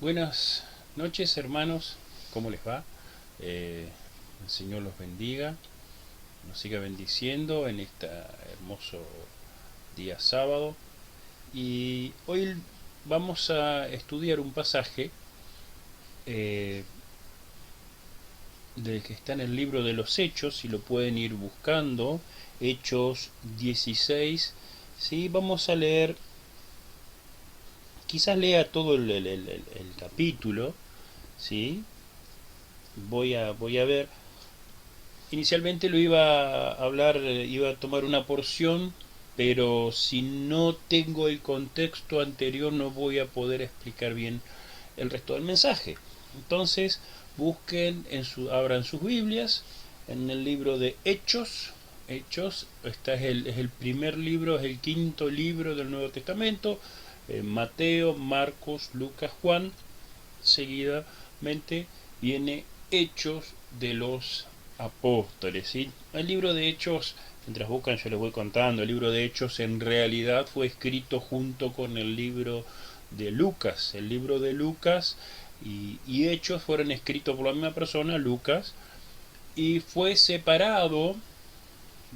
Buenas noches, hermanos, ¿cómo les va? El Señor los bendiga, nos siga bendiciendo en este hermoso día sábado. Y hoy vamos a estudiar un pasaje eh, del que está en el libro de los Hechos, si lo pueden ir buscando, Hechos 16. ¿Sí? Vamos a leer, quizás lea todo el capítulo, ¿sí? Voy a ver. Inicialmente lo iba a hablar, iba a tomar una porción, pero si no tengo el contexto anterior no voy a poder explicar bien el resto del mensaje. Entonces, busquen abran sus Biblias en el libro de Hechos. Hechos, este es el primer libro, es el quinto libro del Nuevo Testamento. Mateo, Marcos, Lucas, Juan. Seguidamente viene Hechos de los Apóstoles. ¿Sí? El libro de Hechos, mientras buscan yo les voy contando, el libro de Hechos en realidad fue escrito junto con el libro de Lucas. El libro de Lucas y Hechos fueron escritos por la misma persona, Lucas, y fue separado,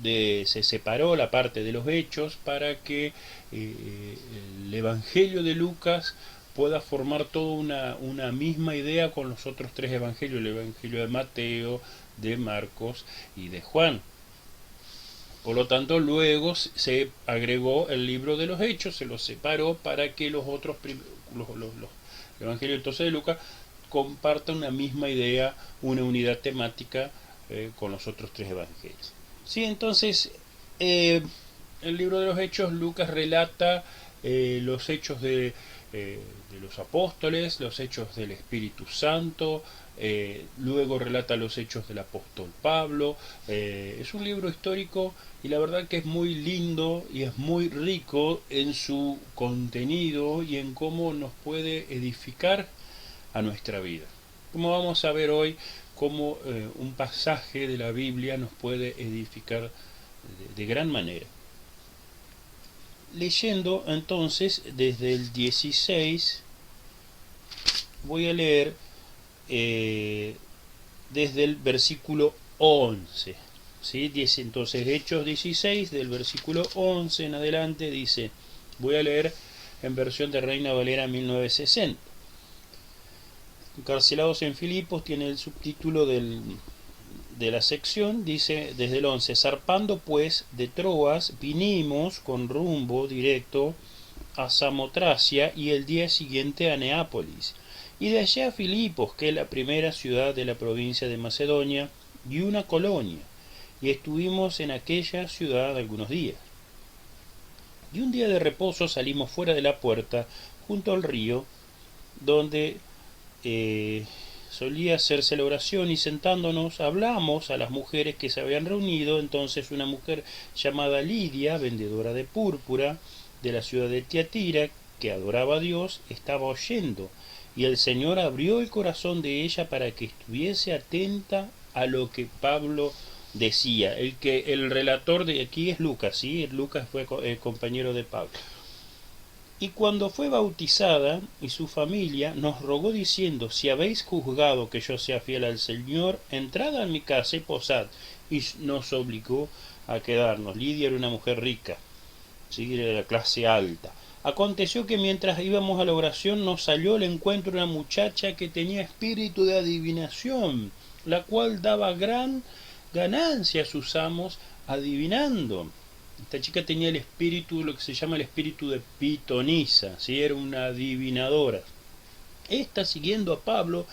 se separó la parte de los hechos para que el Evangelio de Lucas pueda formar toda una misma idea con los otros tres evangelios, el Evangelio de Mateo, de Marcos y de Juan. Por lo tanto, luego se agregó el libro de los hechos, se los separó para que los otros, los evangelios entonces de Lucas compartan una misma idea, una unidad temática con los otros tres evangelios. Sí, entonces, eh, el libro de los Hechos, Lucas relata los hechos de los apóstoles, los hechos del Espíritu Santo, luego relata los hechos del apóstol Pablo. Es un libro histórico y la verdad que es muy lindo y es muy rico en su contenido y en cómo nos puede edificar a nuestra vida. Como vamos a ver hoy, cómo un pasaje de la Biblia nos puede edificar de gran manera. Leyendo entonces desde el 16, voy a leer desde el versículo 11. ¿Sí? Entonces Hechos 16, del versículo 11 en adelante, dice, voy a leer en versión de Reina Valera 1960. Encarcelados en Filipos tiene el subtítulo de la sección, dice desde el 11, zarpando pues de Troas vinimos con rumbo directo a Samotracia y el día siguiente a Neápolis, y de allá a Filipos, que es la primera ciudad de la provincia de Macedonia y una colonia, y estuvimos en aquella ciudad algunos días. Y un día de reposo salimos fuera de la puerta, junto al río, donde solía hacerse la oración, y sentándonos hablamos a las mujeres que se habían reunido. Entonces una mujer llamada Lidia, vendedora de púrpura de la ciudad de Tiatira, que adoraba a Dios, estaba oyendo, y el Señor abrió el corazón de ella para que estuviese atenta a lo que Pablo decía. El relator de aquí es Lucas, ¿sí? Lucas fue compañero de Pablo. Y cuando fue bautizada y su familia, nos rogó diciendo, si habéis juzgado que yo sea fiel al Señor, entrad a mi casa y posad. Y nos obligó a quedarnos. Lidia era una mujer rica, ¿sí? Era de la clase alta. Aconteció que mientras íbamos a la oración nos salió al encuentro una muchacha que tenía espíritu de adivinación, la cual daba gran ganancia a sus amos adivinando. Esta chica tenía el espíritu, lo que se llama el espíritu de pitonisa, ¿sí? Era una adivinadora. Esta, siguiendo a Pablo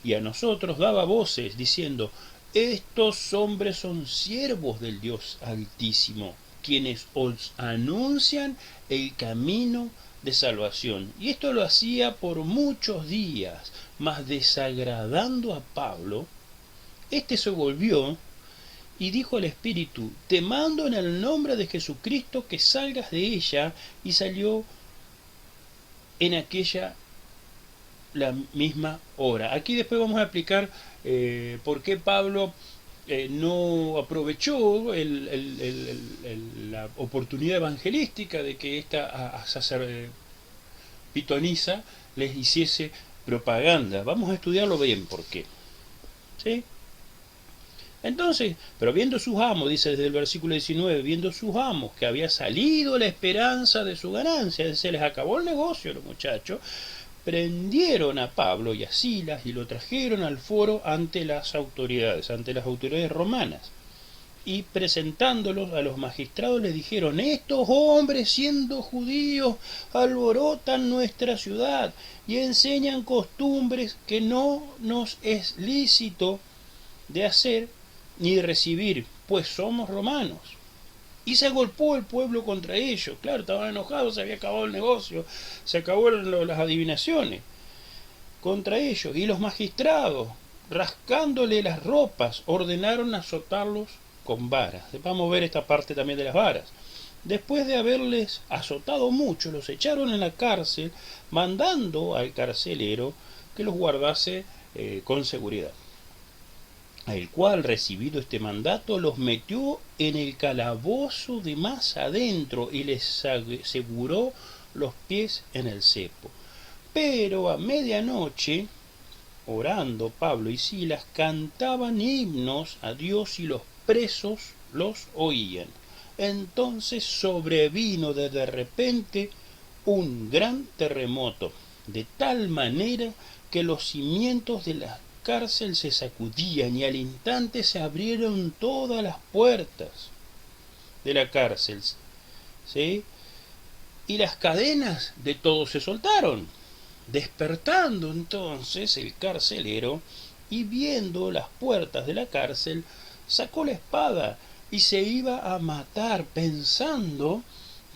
y a nosotros, daba voces diciendo, estos hombres son siervos del Dios Altísimo, quienes os anuncian el camino de salvación. Y esto lo hacía por muchos días, mas desagradando a Pablo, este se volvió y dijo al espíritu, te mando en el nombre de Jesucristo que salgas de ella, y salió en aquella la misma hora. Aquí después vamos a explicar por qué Pablo no aprovechó la oportunidad evangelística de que esta pitonisa les hiciese propaganda. Vamos a estudiarlo bien por qué. ¿Sí? Entonces, pero viendo sus amos, dice desde el versículo 19, viendo sus amos que había salido la esperanza de su ganancia, se les acabó el negocio a los muchachos, prendieron a Pablo y a Silas y lo trajeron al foro ante las autoridades romanas. Y presentándolos a los magistrados les dijeron, estos hombres siendo judíos alborotan nuestra ciudad y enseñan costumbres que no nos es lícito de hacer ni de recibir, pues somos romanos. Y se agolpó el pueblo contra ellos. Claro, estaban enojados, se había acabado el negocio, se acabó las adivinaciones contra ellos. Y los magistrados, rascándole las ropas, ordenaron azotarlos con varas. Vamos a ver esta parte también de las varas. Después de haberles azotado mucho, los echaron en la cárcel, mandando al carcelero que los guardase con seguridad. El cual, recibido este mandato, los metió en el calabozo de más adentro y les aseguró los pies en el cepo. Pero a medianoche, orando, Pablo y Silas cantaban himnos a Dios y los presos los oían. Entonces sobrevino de repente un gran terremoto, de tal manera que los cimientos de la cárcel se sacudían y al instante se abrieron todas las puertas de la cárcel, ¿sí? Y las cadenas de todos se soltaron. Despertando entonces el carcelero y viendo las puertas de la cárcel, sacó la espada y se iba a matar, pensando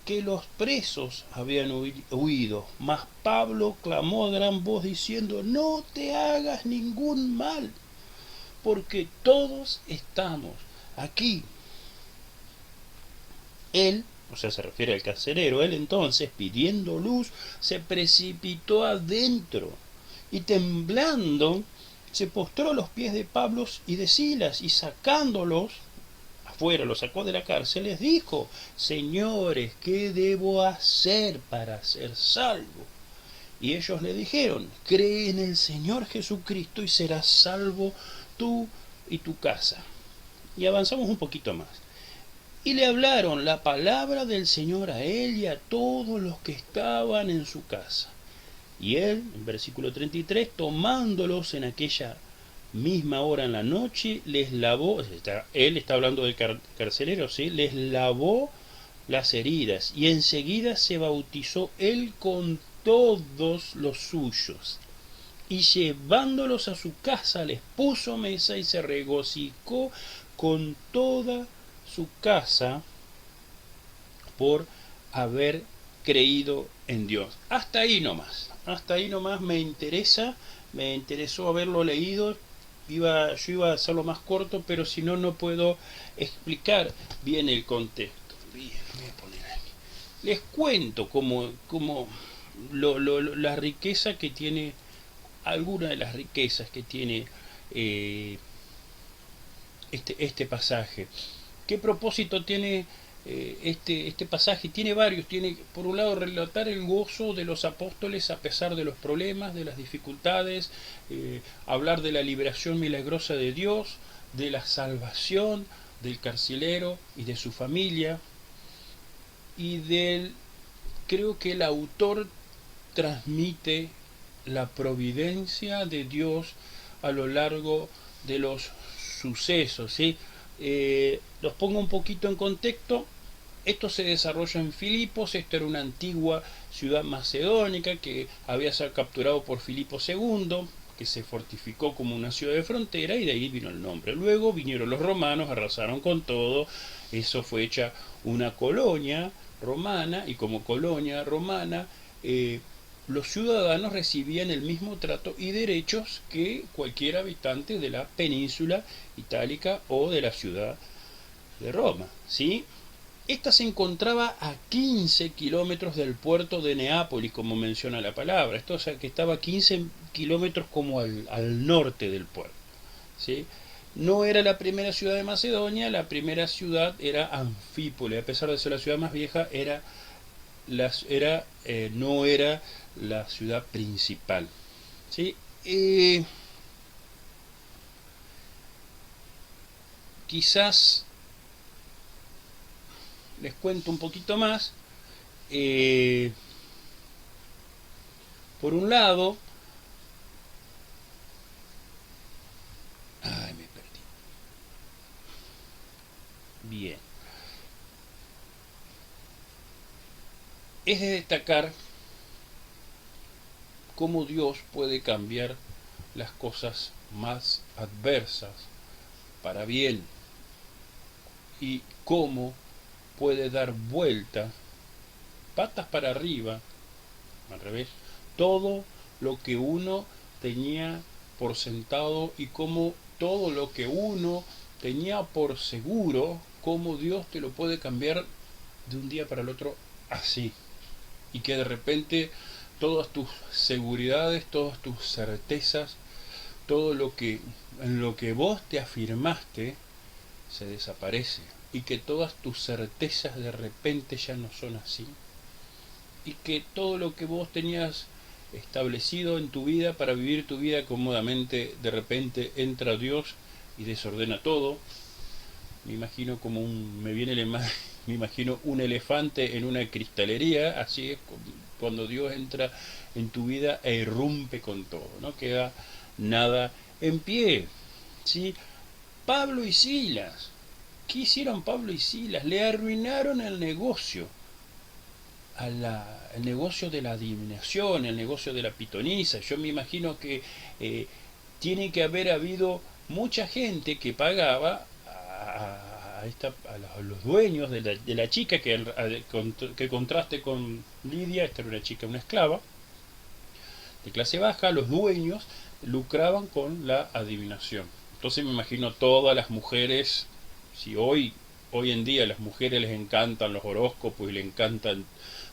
que los presos habían huido. Mas Pablo clamó a gran voz diciendo, no te hagas ningún mal, porque todos estamos aquí. Él, o sea, se refiere al carcelero, él entonces, pidiendo luz, se precipitó adentro y temblando se postró a los pies de Pablo y de Silas y sacándolos afuera, los sacó de la cárcel, les dijo, señores, ¿qué debo hacer para ser salvo? Y ellos le dijeron, cree en el Señor Jesucristo y serás salvo tú y tu casa. Y avanzamos un poquito más. Y le hablaron la palabra del Señor a él y a todos los que estaban en su casa. Y él, en versículo 33, tomándolos en aquella misma hora en la noche, les lavó, él está hablando del carcelero, ¿sí? Les lavó las heridas y enseguida se bautizó él con todos los suyos. Y llevándolos a su casa les puso mesa y se regocijó con toda su casa por haber creído en Dios. Hasta ahí nomás me interesó haberlo leído. Yo iba a hacerlo más corto, pero si no, no puedo explicar bien el contexto. Bien, voy a poner aquí. Les cuento como la riqueza que tiene, alguna de las riquezas que tiene este pasaje. ¿Qué propósito tiene este pasaje? Tiene varios. Tiene, por un lado, relatar el gozo de los apóstoles a pesar de los problemas, de las dificultades, hablar de la liberación milagrosa de Dios, de la salvación del carcelero y de su familia, y creo que el autor transmite la providencia de Dios a lo largo de los sucesos, ¿sí? Los pongo un poquito en contexto. Esto se desarrolla en Filipos. Esto era una antigua ciudad macedónica que había sido capturado por Filipo II, que se fortificó como una ciudad de frontera, y de ahí vino el nombre. Luego vinieron los romanos, arrasaron con todo. Eso fue hecha una colonia romana, y como colonia romana los ciudadanos recibían el mismo trato y derechos que cualquier habitante de la península itálica o de la ciudad de Roma, ¿sí? Esta se encontraba a 15 kilómetros del puerto de Neápolis, como menciona la palabra. Esto, o sea, que estaba a 15 kilómetros como al norte del puerto, ¿sí? No era la primera ciudad de Macedonia. La primera ciudad era Anfípolis. A pesar de ser la ciudad más vieja, no era la ciudad principal, ¿sí? Quizás les cuento un poquito más. Eh, por un lado, ay, me perdí. Bien. Es de destacar cómo Dios puede cambiar las cosas más adversas para bien y cómo puede dar vuelta, patas para arriba, al revés, todo lo que uno tenía por sentado y cómo todo lo que uno tenía por seguro, cómo Dios te lo puede cambiar de un día para el otro así. Y que de repente todas tus seguridades, todas tus certezas, todo lo que en lo que vos te afirmaste se desaparece y que todas tus certezas de repente ya no son así y que todo lo que vos tenías establecido en tu vida para vivir tu vida cómodamente de repente entra Dios y desordena todo. Me imagino como me viene me imagino un elefante en una cristalería, así es cuando Dios entra en tu vida e irrumpe con todo, no queda nada en pie. ¿Sí? Pablo y Silas, ¿qué hicieron Pablo y Silas? Le arruinaron el negocio, el negocio de la adivinación, el negocio de la pitonisa. Yo me imagino que eh, tiene que haber habido mucha gente que pagaba a los dueños de la chica que contraste con Lidia. Esta era una chica, una esclava de clase baja. Los dueños lucraban con la adivinación. Entonces me imagino todas las mujeres, si hoy en día a las mujeres les encantan los horóscopos y les encantan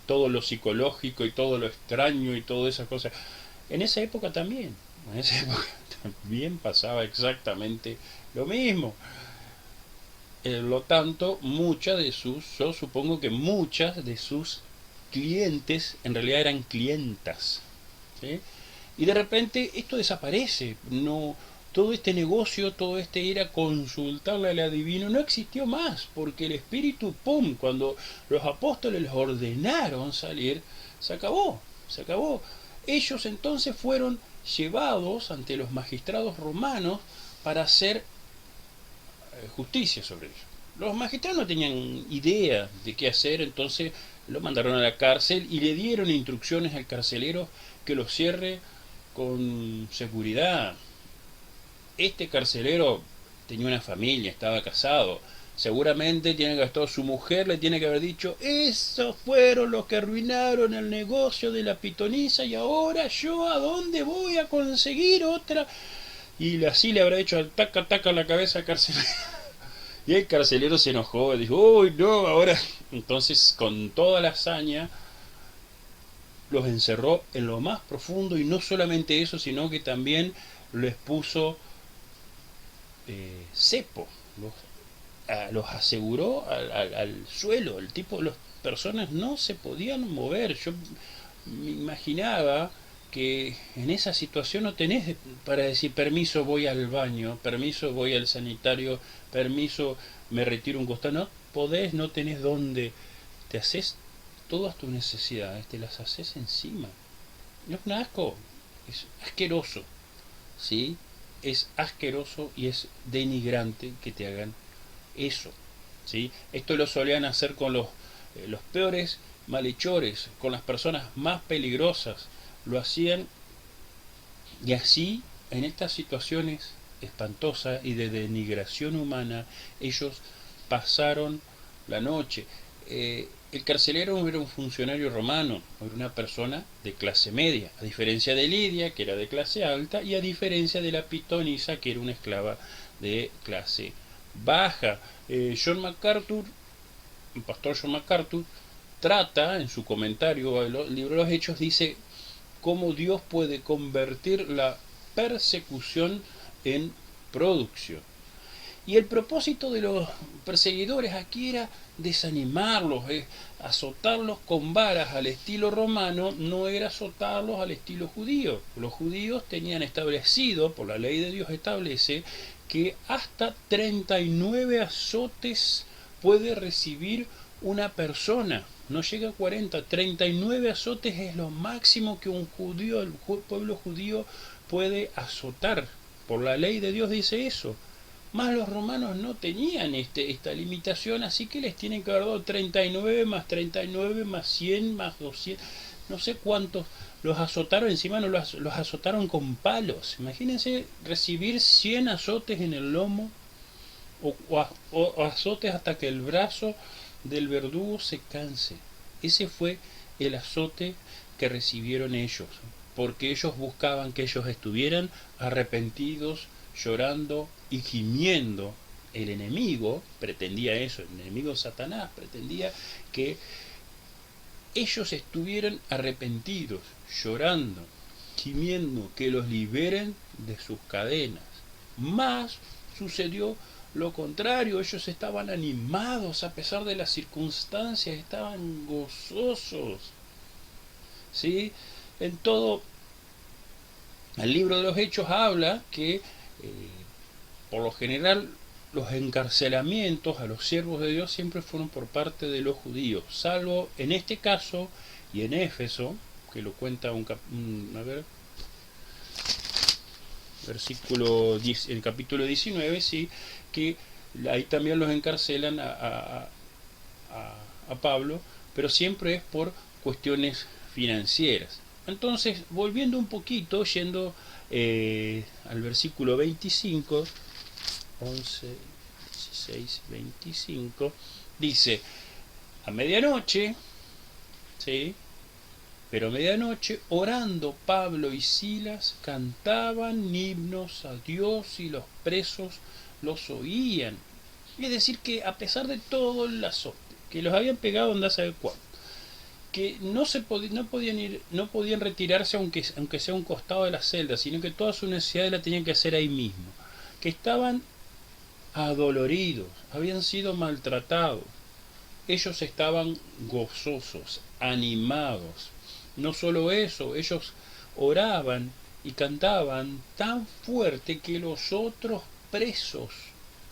todo lo psicológico y todo lo extraño y todas esas cosas, en esa época también, en esa época también pasaba exactamente lo mismo. Lo tanto, yo supongo que muchas de sus clientes en realidad eran clientas, ¿sí? Y de repente esto desaparece, no, todo este negocio, todo este ir a consultarle al adivino no existió más, porque el espíritu, pum, cuando los apóstoles les ordenaron salir, se acabó, se acabó. Ellos entonces fueron llevados ante los magistrados romanos para hacer justicia sobre ellos. Los magistrados no tenían idea de qué hacer, entonces lo mandaron a la cárcel y le dieron instrucciones al carcelero que lo cierre con seguridad. Este carcelero tenía una familia, estaba casado. Seguramente tiene que haber su mujer, le tiene que haber dicho: esos fueron los que arruinaron el negocio de la pitonisa y ahora yo a dónde voy a conseguir otra. Y así le habrá hecho al taca taca la cabeza al carcelero. Y el carcelero se enojó y dijo: uy, no, ahora. Entonces, con toda la hazaña, los encerró en lo más profundo, y no solamente eso, sino que también les puso cepo, los aseguró al suelo. El tipo, las personas no se podían mover. Yo me imaginaba que en esa situación no tenés para decir: permiso, voy al baño, permiso, voy al sanitario, permiso, me retiro un costado. No podés, no tenés dónde. Te haces todas tus necesidades, te las haces encima. No es un asco, es asqueroso, ¿sí? Es asqueroso y es denigrante que te hagan eso, ¿sí? Esto lo solían hacer con los peores malhechores, con las personas más peligrosas. Lo hacían, y así, en estas situaciones espantosas y de denigración humana, ellos pasaron la noche. El carcelero era un funcionario romano, era una persona de clase media, a diferencia de Lidia, que era de clase alta, y a diferencia de la pitonisa, que era una esclava de clase baja. John MacArthur, el pastor John MacArthur, trata en su comentario al libro de los Hechos, dice cómo Dios puede convertir la persecución en producción. Y el propósito de los perseguidores aquí era desanimarlos, azotarlos con varas al estilo romano, no era azotarlos al estilo judío. Los judíos tenían establecido, por la ley de Dios establece, que hasta 39 azotes puede recibir una persona. No llega a 40, 39 azotes es lo máximo que un judío, el pueblo judío puede azotar. Por la ley de Dios dice eso. Más los romanos no tenían esta limitación, así que les tienen que haber dado 39 más 39 más 100 más 200, no sé cuántos. Los azotaron, encima no los azotaron con palos. Imagínense recibir 100 azotes en el lomo o azotes hasta que el brazo del verdugo se canse. Ese fue el azote que recibieron ellos, porque ellos buscaban que ellos estuvieran arrepentidos, llorando y gimiendo. El enemigo pretendía eso, el enemigo Satanás pretendía que ellos estuvieran arrepentidos, llorando, gimiendo, que los liberen de sus cadenas. Más sucedió lo contrario, ellos estaban animados a pesar de las circunstancias, estaban gozosos. ¿Sí? En todo el libro de los Hechos habla que por lo general los encarcelamientos a los siervos de Dios siempre fueron por parte de los judíos, salvo en este caso y en Éfeso, que lo cuenta a ver, versículo 10, el capítulo 19, sí, que ahí también los encarcelan a Pablo, pero siempre es por cuestiones financieras. Entonces, volviendo un poquito, yendo al versículo 25, 11, 16, 25, dice, a medianoche, ¿sí? Pero a medianoche, orando Pablo y Silas, cantaban himnos a Dios y los presos los oían. Es decir, que a pesar de todo el azote, que los habían pegado andás a saber cuánto, que no podían retirarse aunque sea un costado de la celda, sino que toda su necesidad la tenían que hacer ahí mismo, que estaban adoloridos, habían sido maltratados, ellos estaban gozosos, animados. No solo eso, ellos oraban y cantaban tan fuerte que los otros presos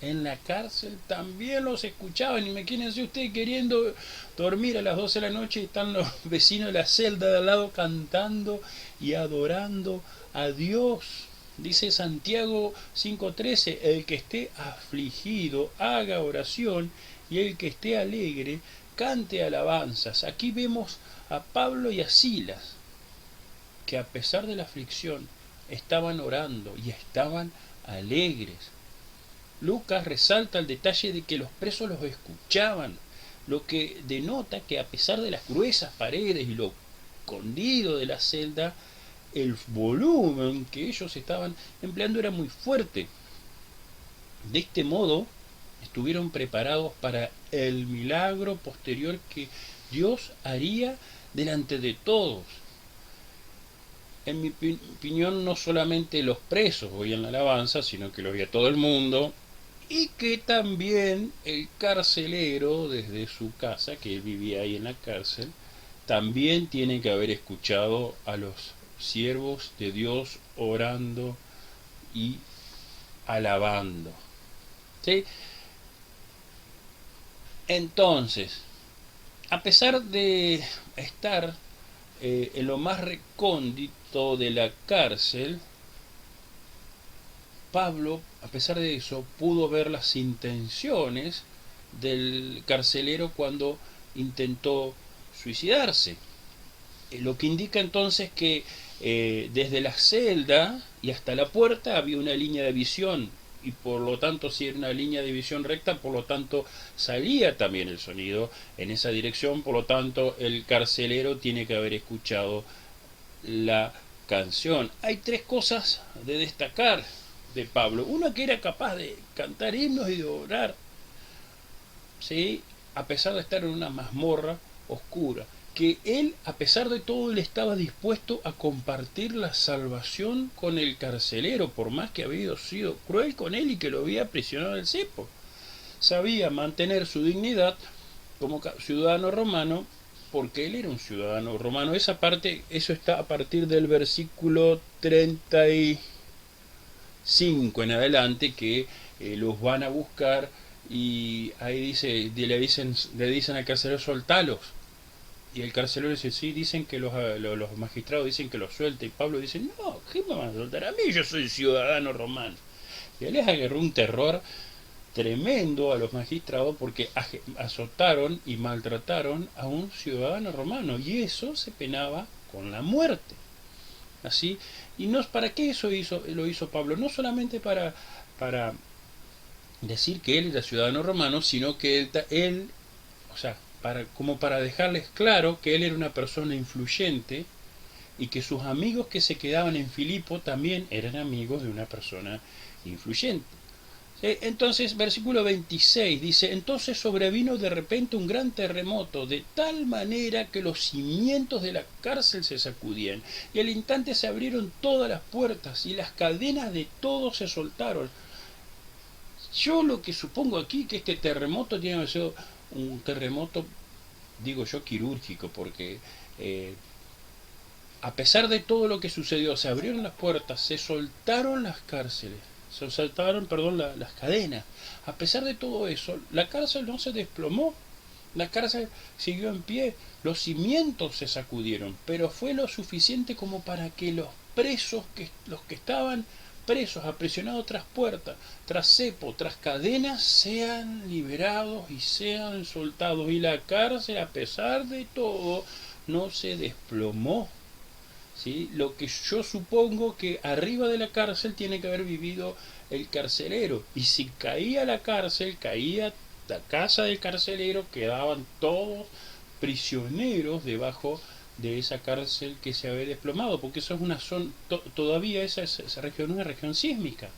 en la cárcel también los escuchaban. Imagínense usted queriendo dormir a las 12 de la noche y están los vecinos de la celda de al lado cantando y adorando a Dios. Dice Santiago 5:13, el que esté afligido haga oración y el que esté alegre cante alabanzas. Aquí vemos a Pablo y a Silas, que a pesar de la aflicción estaban orando y estaban alegres. Lucas resalta el detalle de que los presos los escuchaban, lo que denota que a pesar de las gruesas paredes y lo escondido de la celda, el volumen que ellos estaban empleando era muy fuerte. De este modo, estuvieron preparados para el milagro posterior que Dios haría delante de todos. En mi opinión, no solamente los presos oían la alabanza, sino que lo oía todo el mundo, y que también el carcelero desde su casa, que él vivía ahí en la cárcel, también tiene que haber escuchado a los siervos de Dios orando y alabando. ¿Sí? Entonces, a pesar de estar en lo más recóndito de la cárcel, Pablo, a pesar de eso, pudo ver las intenciones del carcelero cuando intentó suicidarse. Lo que indica entonces que desde la celda y hasta la puerta había una línea de visión, y por lo tanto, si era una línea de visión recta, por lo tanto salía también el sonido en esa dirección, por lo tanto el carcelero tiene que haber escuchado la canción. Hay tres cosas de destacar de Pablo. Uno, que era capaz de cantar himnos y de orar, ¿sí?, a pesar de estar en una mazmorra oscura. que él, a pesar de todo, él estaba dispuesto a compartir la salvación con el carcelero, por más que había sido cruel con él y que lo había aprisionado al cepo. Sabía mantener su dignidad como ciudadano romano, porque él era un ciudadano romano. Esa parte, eso está a partir del versículo 35 en adelante, que los van a buscar y ahí dice, le dicen al carcelero: soltalos. Y el carcelero dice: sí, dicen que los magistrados dicen que los suelte. Y Pablo dice: no, ¿qué me van a soltar a mí? Yo soy ciudadano romano. Y él les agarró un terror tremendo a los magistrados, porque azotaron y maltrataron a un ciudadano romano, y eso se penaba con la muerte. Así, y no, ¿para qué eso lo hizo Pablo? No solamente para decir que él era ciudadano romano, sino que él o sea, como para dejarles claro que él era una persona influyente y que sus amigos que se quedaban en Filipo también eran amigos de una persona influyente. Entonces, versículo 26 dice: entonces sobrevino de repente un gran terremoto, de tal manera que los cimientos de la cárcel se sacudían, y al instante se abrieron todas las puertas, y las cadenas de todos se soltaron. Yo lo que supongo aquí, que este terremoto tiene que ser un terremoto, digo yo, quirúrgico, porque a pesar de todo lo que sucedió, se abrieron las puertas, se soltaron las cárceles, se soltaron, perdón, las cadenas. A pesar de todo eso, la cárcel no se desplomó, la cárcel siguió en pie, los cimientos se sacudieron, pero fue lo suficiente como para que los presos, los que estaban presos, aprisionados tras puertas, tras cepo, tras cadenas, sean liberados y sean soltados. Y la cárcel, a pesar de todo, no se desplomó. ¿Sí? Lo que yo supongo que arriba de la cárcel tiene que haber vivido el carcelero, y si caía la cárcel, caía la casa del carcelero, quedaban todos prisioneros debajo de esa cárcel que se había desplomado, porque eso es una zona, todavía esa región es una región sísmica,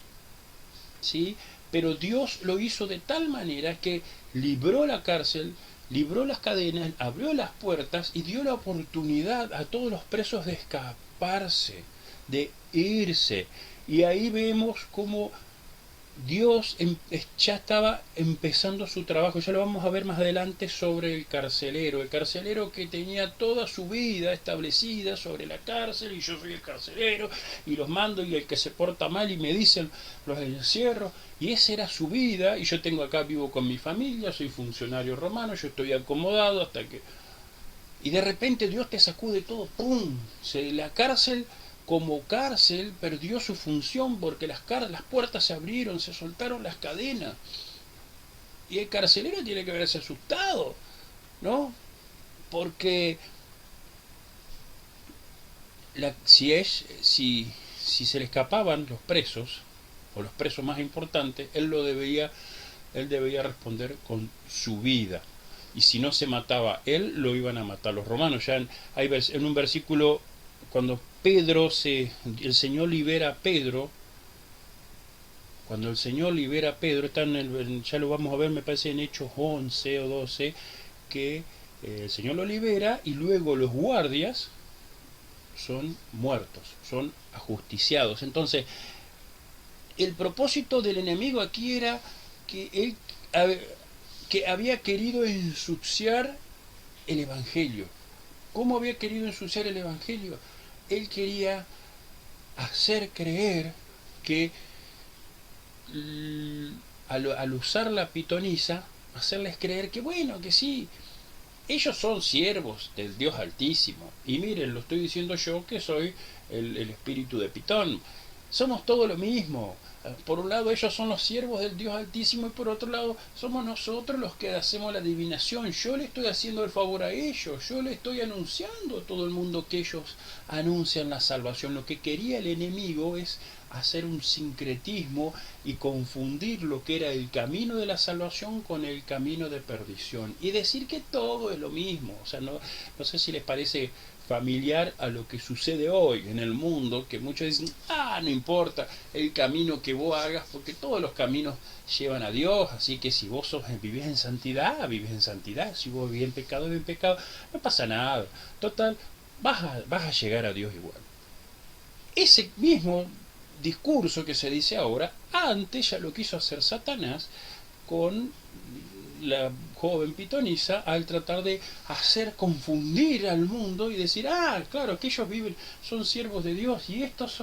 ¿sí? Pero Dios lo hizo de tal manera que libró la cárcel, libró las cadenas, abrió las puertas y dio la oportunidad a todos los presos de escaparse, de irse. Y ahí vemos cómo Dios ya estaba empezando su trabajo. Ya lo vamos a ver más adelante sobre el carcelero que tenía toda su vida establecida sobre la cárcel, y yo soy el carcelero y los mando, y el que se porta mal y me dicen los encierro, y esa era su vida. Y yo tengo acá, vivo con mi familia, soy funcionario romano, yo estoy acomodado hasta que... Y de repente Dios te sacude todo, ¡pum! La cárcel como cárcel perdió su función, porque las puertas se abrieron, se soltaron las cadenas. Y el carcelero tiene que verse asustado, ¿no? Porque si se le escapaban los presos, o los presos más importantes, él debía responder con su vida. Y si no se mataba él, lo iban a matar los romanos. Ya en un versículo, cuando el Señor libera a Pedro, está ya lo vamos a ver, me parece en Hechos 11 o 12, que el Señor lo libera, y luego los guardias son muertos, son ajusticiados. Entonces, el propósito del enemigo aquí era que que había querido ensuciar el Evangelio. ¿Cómo había querido ensuciar el Evangelio? Él quería hacer creer que al usar la pitonisa, hacerles creer que bueno, que sí, ellos son siervos del Dios Altísimo. Y miren, lo estoy diciendo yo, que soy el espíritu de Pitón. Somos todo lo mismo. Por un lado ellos son los siervos del Dios Altísimo, y por otro lado somos nosotros los que hacemos la adivinación. Yo le estoy haciendo el favor a ellos, yo le estoy anunciando a todo el mundo que ellos anuncian la salvación. Lo que quería el enemigo es hacer un sincretismo y confundir lo que era el camino de la salvación con el camino de perdición, y decir que todo es lo mismo. O sea, no sé si les parece familiar a lo que sucede hoy en el mundo, que muchos dicen, no importa el camino que vos hagas, porque todos los caminos llevan a Dios, así que si vos vivís en santidad, vives en santidad, si vos vivís en pecado, no pasa nada, total, vas a llegar a Dios igual. Ese mismo discurso que se dice ahora, antes ya lo quiso hacer Satanás con la joven pitonisa al tratar de hacer confundir al mundo y decir, claro, que ellos viven, son siervos de Dios y estos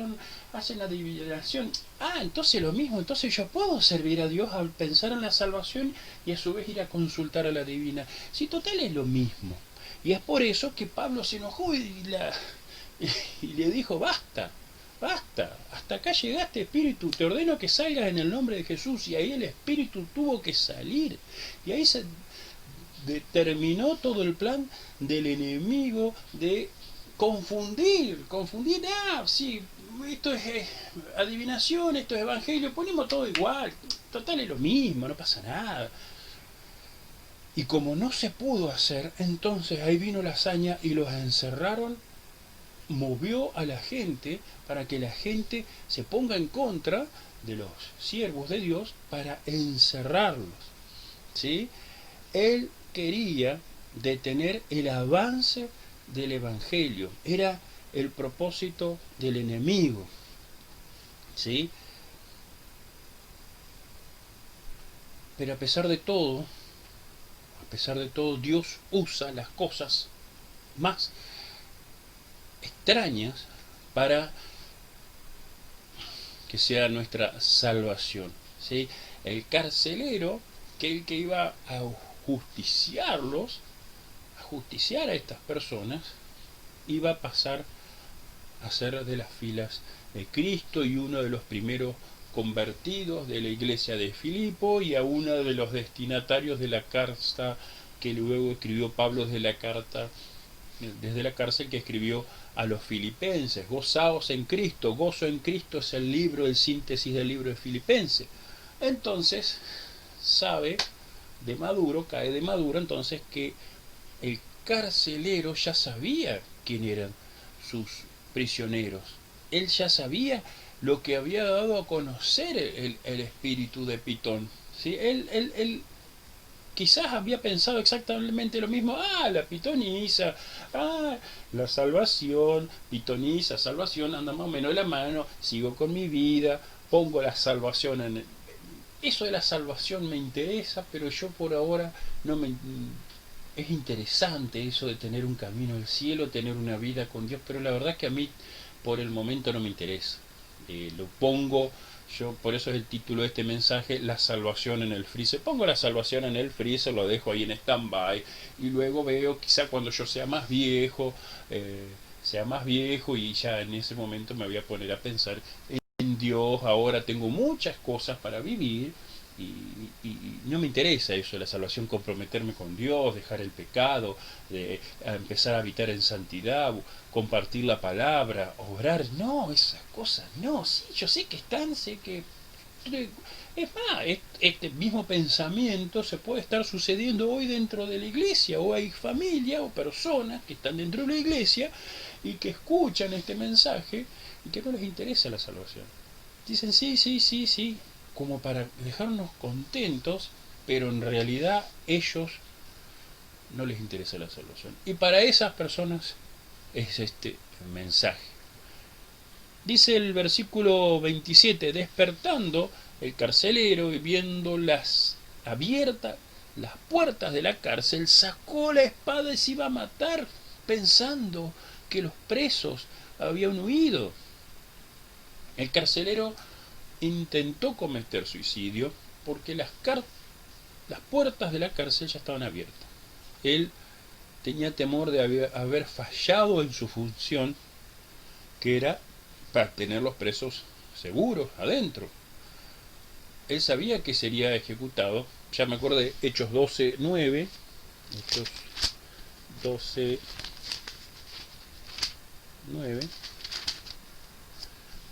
hacen la divinación. Entonces lo mismo, entonces yo puedo servir a Dios al pensar en la salvación y a su vez ir a consultar a la divina. Si total es lo mismo. Y es por eso que Pablo se enojó y le dijo, basta, hasta acá llegaste, espíritu, te ordeno que salgas en el nombre de Jesús. Y ahí el espíritu tuvo que salir. Y ahí se determinó todo el plan del enemigo de confundir, sí, esto es adivinación, esto es evangelio, ponemos todo igual, total es lo mismo, no pasa nada. Y como no se pudo hacer, entonces ahí vino la hazaña y los encerraron, movió a la gente para que la gente se ponga en contra de los siervos de Dios para encerrarlos, ¿sí? Él quería detener el avance del evangelio, era el propósito del enemigo, ¿sí? Pero a pesar de todo, Dios usa las cosas más extrañas para que sea nuestra salvación, ¿sí? El carcelero, que iba a justiciarlos, a justiciar a estas personas, iba a pasar a ser de las filas de Cristo y uno de los primeros convertidos de la iglesia de Filipo y a uno de los destinatarios de la carta que luego escribió Pablo desde la cárcel que escribió a los filipenses. Gozaos en Cristo, gozo en Cristo es el libro, el síntesis del libro de Filipenses. Entonces cae de maduro entonces que el carcelero ya sabía quién eran sus prisioneros. Él ya sabía lo que había dado a conocer el espíritu de Pitón. ¿Sí? Él quizás había pensado exactamente lo mismo. La pitonisa, la salvación, pitonisa, salvación, anda más o menos de la mano, sigo con mi vida, pongo la salvación en el... Eso de la salvación me interesa, pero yo por ahora no me... Es interesante eso de tener un camino al cielo, tener una vida con Dios, pero la verdad es que a mí por el momento no me interesa. Lo pongo, yo por eso es el título de este mensaje, la salvación en el freezer. Pongo la salvación en el freezer, lo dejo ahí en stand-by y luego veo quizá cuando yo sea más viejo y ya en ese momento me voy a poner a pensar en Dios. Ahora tengo muchas cosas para vivir y no me interesa eso, la salvación, comprometerme con Dios, dejar el pecado, empezar a habitar en santidad, compartir la palabra, orar, no, esas cosas, no, sí, yo sé que están, sé que... Es más, este mismo pensamiento se puede estar sucediendo hoy dentro de la iglesia, o hay familias o personas que están dentro de la iglesia y que escuchan este mensaje y que no les interesa la salvación. Dicen sí, como para dejarnos contentos, pero en realidad ellos no les interesa la salvación. Y para esas personas es este mensaje. Dice el versículo 27, despertando el carcelero y viendo abiertas las puertas de la cárcel, sacó la espada y se iba a matar, pensando que los presos habían huido. El carcelero intentó cometer suicidio porque las puertas de la cárcel ya estaban abiertas. Él tenía temor de haber fallado en su función, que era para tener los presos seguros adentro. Él sabía que sería ejecutado. Ya me acuerdo de Hechos 12:9. Hechos 12:9.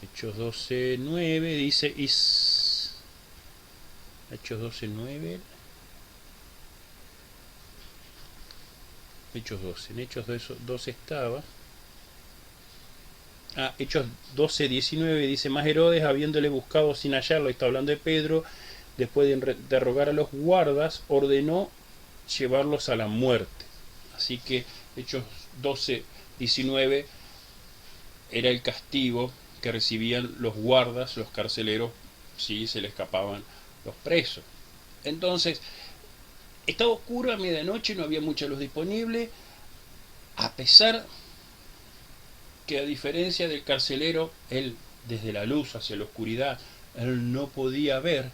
Hechos 12:9 dice... Hechos 12:9. Hechos 12. En Hechos 12 estaba. Hechos 12:19 dice: más Herodes, habiéndole buscado sin hallarlo, está hablando de Pedro, después de interrogar a los guardas, ordenó llevarlos a la muerte. Así que Hechos 12:19 era el castigo que recibían los guardas, los carceleros, si se le escapaban los presos. Entonces, estaba oscuro a medianoche, no había mucha luz disponible, a pesar que, a diferencia del carcelero, él desde la luz hacia la oscuridad, él no podía ver.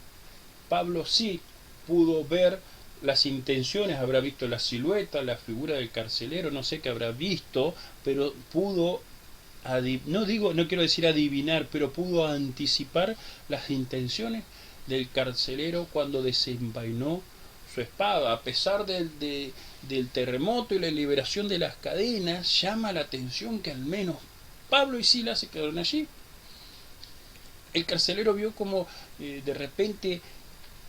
Pablo sí pudo ver las intenciones, habrá visto la silueta, la figura del carcelero, no sé qué habrá visto, pero pudo, no quiero decir adivinar, pero pudo anticipar las intenciones del carcelero cuando desenvainó su espada. A pesar del terremoto y la liberación de las cadenas, llama la atención que al menos Pablo y Silas se quedaron allí. El carcelero vio como de repente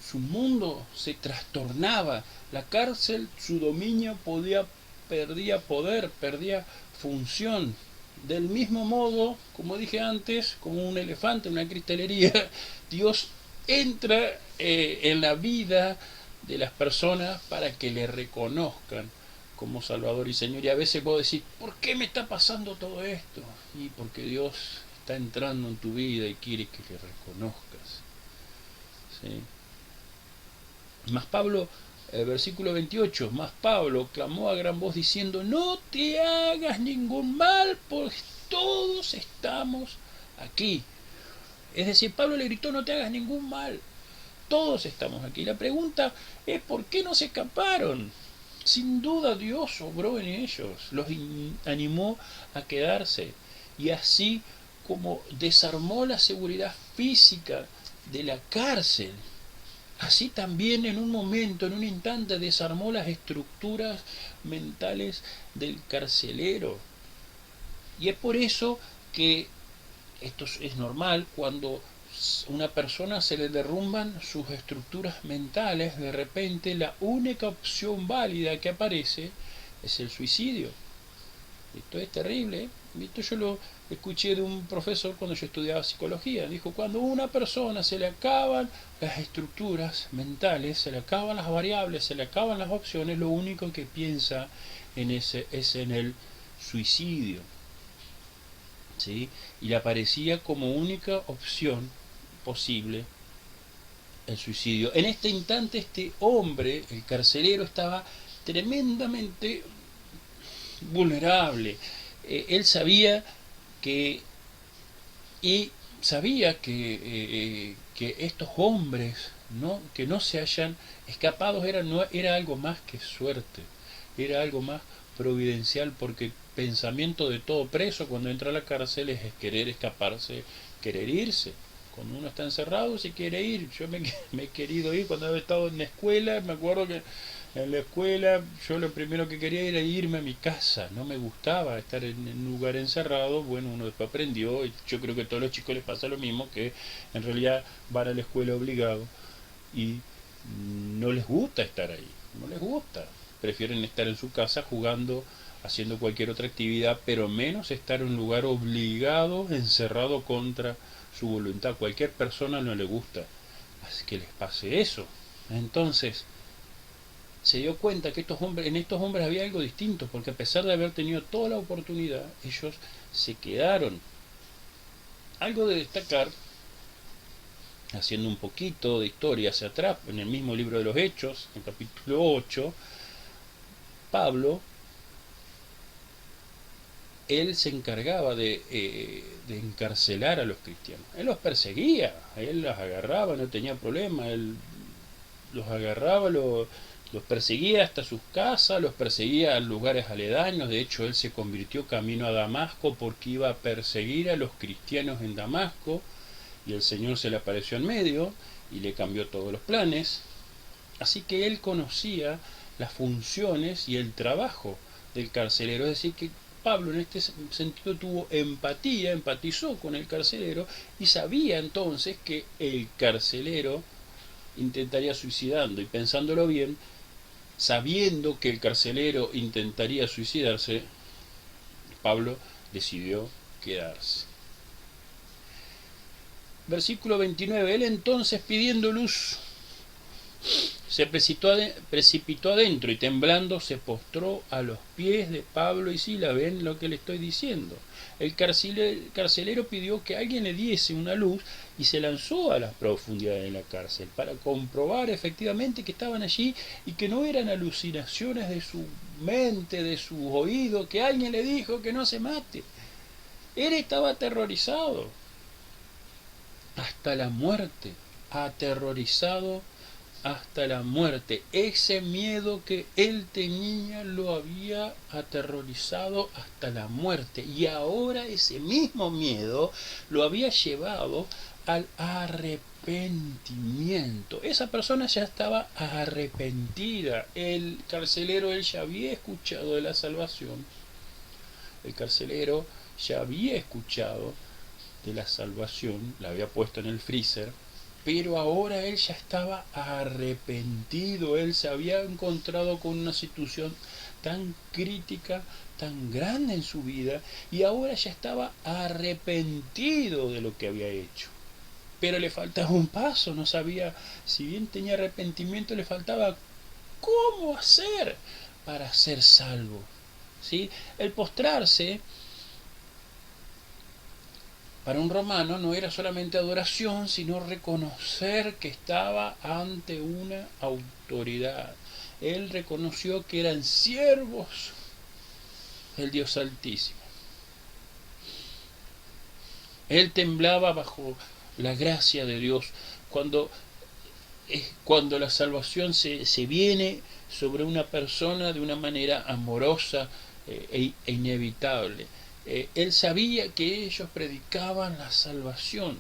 su mundo se trastornaba, la cárcel, su dominio perdía poder, perdía función. Del mismo modo, como dije antes, como un elefante en una cristalería, Dios entra en la vida de las personas para que le reconozcan como Salvador y Señor. Y a veces vos decís: ¿por qué me está pasando todo esto? Y porque Dios está entrando en tu vida y quiere que le reconozcas. ¿Sí? Más Pablo, versículo 28, más Pablo clamó a gran voz diciendo: no te hagas ningún mal, pues todos estamos aquí. Es decir, Pablo le gritó: no te hagas ningún mal, todos estamos aquí. La pregunta es: ¿por qué no se escaparon? Sin duda Dios obró en ellos, los animó a quedarse, y así como desarmó la seguridad física de la cárcel, así también en un momento, en un instante, desarmó las estructuras mentales del carcelero. Y es por eso que esto es normal: cuando a una persona se le derrumban sus estructuras mentales, de repente la única opción válida que aparece es el suicidio. Esto es terrible, ¿eh? Esto yo lo escuché de un profesor cuando yo estudiaba psicología. Dijo: cuando a una persona se le acaban las estructuras mentales, se le acaban las variables, se le acaban las opciones, lo único que piensa es en el suicidio. ¿Sí? Y le aparecía como única opción posible el suicidio. En este instante, este hombre, el carcelero, estaba tremendamente vulnerable. Él sabía que que estos hombres, ¿no?, que no se hayan escapado era algo más que suerte, era algo más providencial, porque pensamiento de todo preso cuando entra a la cárcel es querer escaparse, querer irse. Cuando uno está encerrado se quiere ir. Yo me he querido ir cuando he estado en la escuela. Me acuerdo que en la escuela yo lo primero que quería era irme a mi casa. No me gustaba estar en un lugar encerrado. Bueno, uno después aprendió, y yo creo que a todos los chicos les pasa lo mismo, que en realidad van a la escuela obligado y no les gusta estar ahí, no les gusta. Prefieren estar en su casa jugando, haciendo cualquier otra actividad, pero menos estar en un lugar obligado, encerrado contra su voluntad. Cualquier persona no le gusta así que les pase eso. Entonces se dio cuenta que en estos hombres había algo distinto, porque a pesar de haber tenido toda la oportunidad, ellos se quedaron. Algo de destacar, haciendo un poquito de historia hacia atrás, en el mismo libro de los Hechos, en capítulo 8, Pablo, él se encargaba de encarcelar a los cristianos. Él los perseguía, él los agarraba, no tenía problema, él los agarraba, los perseguía hasta sus casas, los perseguía a lugares aledaños. De hecho, él se convirtió camino a Damasco porque iba a perseguir a los cristianos en Damasco, y el Señor se le apareció en medio y le cambió todos los planes. Así que él conocía las funciones y el trabajo del carcelero. Es decir, que Pablo en este sentido tuvo empatía, empatizó con el carcelero, y sabía entonces que el carcelero intentaría suicidando. Y pensándolo bien, sabiendo que el carcelero intentaría suicidarse, Pablo decidió quedarse. Versículo 29. Él entonces, pidiendo luz, se precipitó adentro y temblando se postró a los pies de Pablo y Silas. ¿Ven lo que le estoy diciendo? El carcelero pidió que alguien le diese una luz y se lanzó a las profundidades de la cárcel para comprobar efectivamente que estaban allí y que no eran alucinaciones de su mente, de su oído, que alguien le dijo que no se mate. Él estaba aterrorizado hasta la muerte, aterrorizado hasta la muerte. Ese miedo que él tenía lo había aterrorizado hasta la muerte, y ahora ese mismo miedo lo había llevado al arrepentimiento. Esa persona ya estaba arrepentida. El carcelero, él ya había escuchado de la salvación. El carcelero ya había escuchado de la salvación, la había puesto en el freezer, pero ahora él ya estaba arrepentido. Él se había encontrado con una situación tan crítica, tan grande en su vida, y ahora ya estaba arrepentido de lo que había hecho. Pero le faltaba un paso, no sabía, si bien tenía arrepentimiento, le faltaba cómo hacer para ser salvo. ¿Sí? El postrarse para un romano no era solamente adoración, sino reconocer que estaba ante una autoridad. Él reconoció que eran siervos del Dios Altísimo. Él temblaba bajo la gracia de Dios. Cuando la salvación se viene sobre una persona de una manera amorosa e inevitable. Él sabía que ellos predicaban la salvación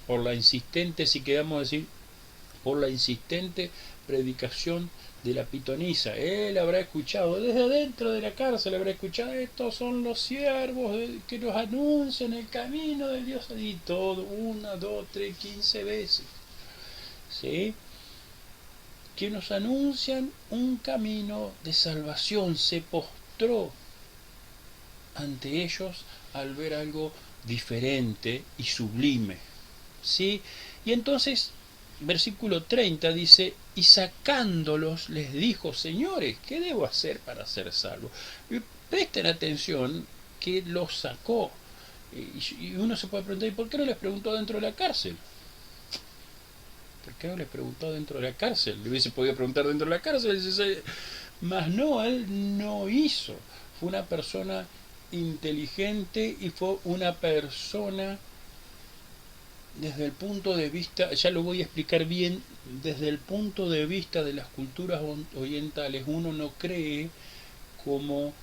por la insistente, si queremos decir, por la insistente predicación de la pitonisa. Él habrá escuchado desde dentro de la cárcel, habrá escuchado: estos son los siervos que nos anuncian el camino del Dios, y todo, 1, 2, 3, 15 veces, ¿sí? Que nos anuncian un camino de salvación. Se postró ante ellos al ver algo diferente y sublime, ¿sí? Y entonces, versículo 30 dice: y sacándolos les dijo: señores, ¿qué debo hacer para ser salvo? Y presten atención que los sacó. Y uno se puede preguntar: ¿y por qué no les preguntó dentro de la cárcel? ¿Por qué no les preguntó dentro de la cárcel? Le hubiese podido preguntar dentro de la cárcel, mas no, él no hizo. Fue una persona inteligente y fue una persona, desde el punto de vista, ya lo voy a explicar bien, desde el punto de vista de las culturas orientales, uno no cree como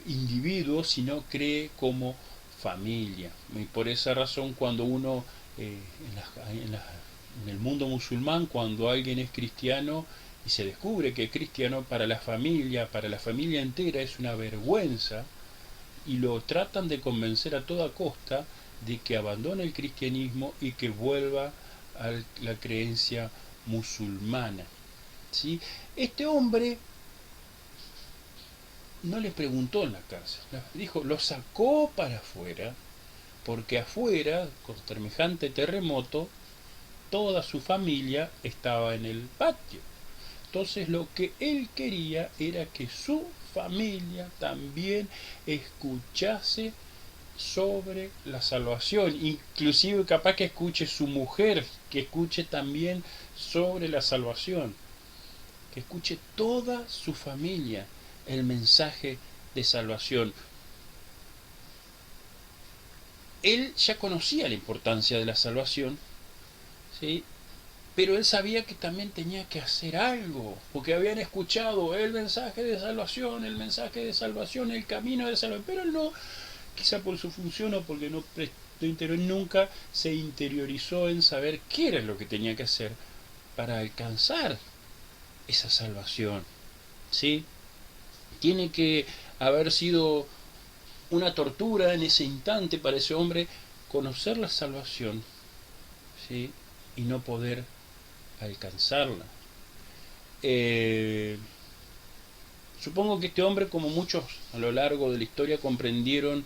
individuo, sino cree como familia. Y por esa razón, cuando uno en el mundo musulmán, cuando alguien es cristiano y se descubre que es cristiano, para la familia entera es una vergüenza, y lo tratan de convencer a toda costa de que abandone el cristianismo y que vuelva a la creencia musulmana, ¿sí? Este hombre no le preguntó en la cárcel, dijo, lo sacó para afuera, porque afuera, con semejante terremoto, toda su familia estaba en el patio. Entonces lo que él quería era que su familia también escuchase sobre la salvación, inclusive capaz que escuche su mujer, que escuche también sobre la salvación, que escuche toda su familia el mensaje de salvación. Él ya conocía la importancia de la salvación, ¿sí? Pero él sabía que también tenía que hacer algo, porque habían escuchado el mensaje de salvación, el camino de salvación, pero él no, quizá por su función o porque no prestó interés, nunca se interiorizó en saber qué era lo que tenía que hacer para alcanzar esa salvación, ¿sí? Tiene que haber sido una tortura en ese instante para ese hombre conocer la salvación, ¿sí? Y no poder alcanzarla. Supongo que este hombre, como muchos a lo largo de la historia, comprendieron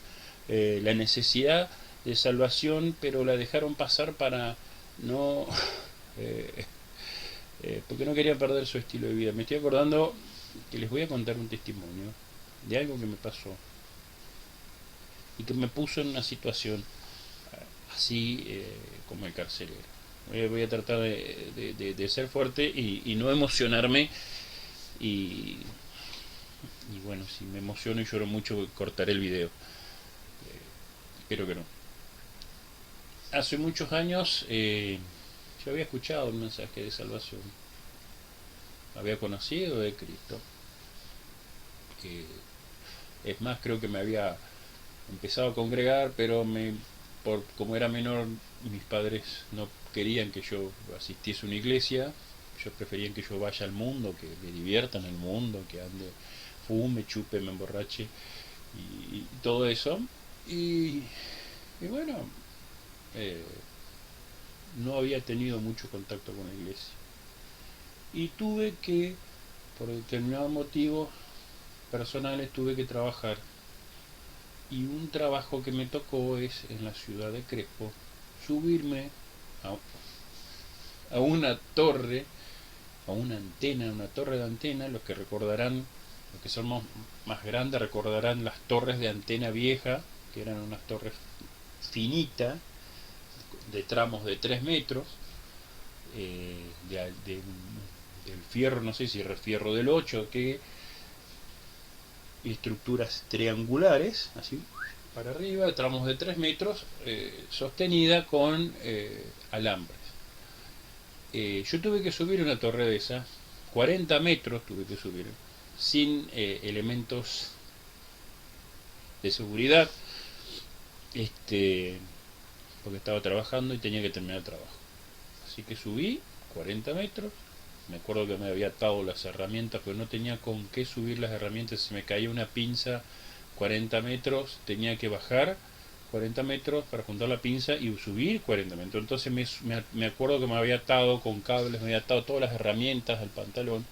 la necesidad de salvación, pero la dejaron pasar para no... eh, porque no quería perder su estilo de vida. Me estoy acordando que les voy a contar un testimonio de algo que me pasó y que me puso en una situación así como el carcelero. Voy a tratar de ser fuerte y no emocionarme y, y bueno, si me emociono y lloro mucho cortaré el video. Espero que no. Hace muchos años yo había escuchado un mensaje de salvación, había conocido de Cristo, que es más, creo que me había empezado a congregar, pero como era menor, mis padres no querían que yo asistiese a una iglesia. Ellos preferían que yo vaya al mundo, que me divierta en el mundo, que ande, fume, chupe, me emborrache y todo eso. Y bueno, eh, no había tenido mucho contacto con la iglesia. Y tuve que, por determinados motivos personales, tuve que trabajar. Y un trabajo que me tocó es en la ciudad de Crespo, subirme a una torre, a una antena, una torre de antena. Los que recordarán, los que son más grandes recordarán las torres de antena vieja, que eran unas torres finitas, de tramos de 3 metros, del fierro, no sé si era fierro del 8, que estructuras triangulares, así para arriba, tramos de 3 metros, sostenida con alambres. Yo tuve que subir una torre de esas, 40 metros tuve que subir, sin elementos de seguridad, porque estaba trabajando y tenía que terminar el trabajo. Así que subí 40 metros, me acuerdo que me había atado las herramientas, pero no tenía con qué subir las herramientas, se me caía una pinza 40 metros, tenía que bajar 40 metros para juntar la pinza y subir 40 metros. Entonces me acuerdo que me había atado con cables, me había atado todas las herramientas del pantalón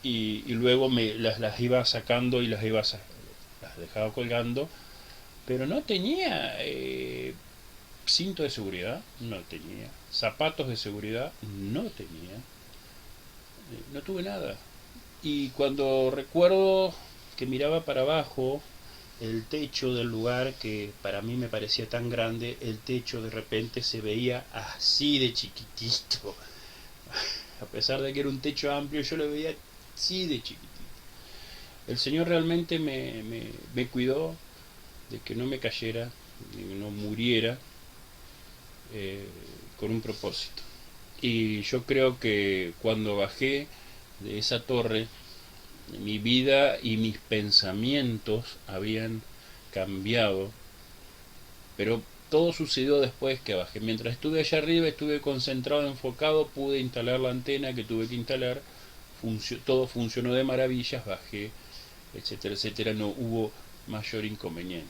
y luego las iba sacando y las dejaba colgando, pero no tenía cinto de seguridad, no tenía zapatos de seguridad, no tenía, no tuve nada. Y cuando recuerdo que miraba para abajo, el techo del lugar que para mí me parecía tan grande, el techo de repente se veía así de chiquitito. A pesar de que era un techo amplio, yo lo veía así de chiquitito. El Señor realmente me cuidó de que no me cayera, de que no muriera, con un propósito. Y yo creo que cuando bajé de esa torre, mi vida y mis pensamientos habían cambiado, pero todo sucedió después que bajé. Mientras estuve allá arriba, estuve concentrado, enfocado, pude instalar la antena que tuve que instalar, todo funcionó de maravillas, bajé, etcétera, etcétera, no hubo mayor inconveniente.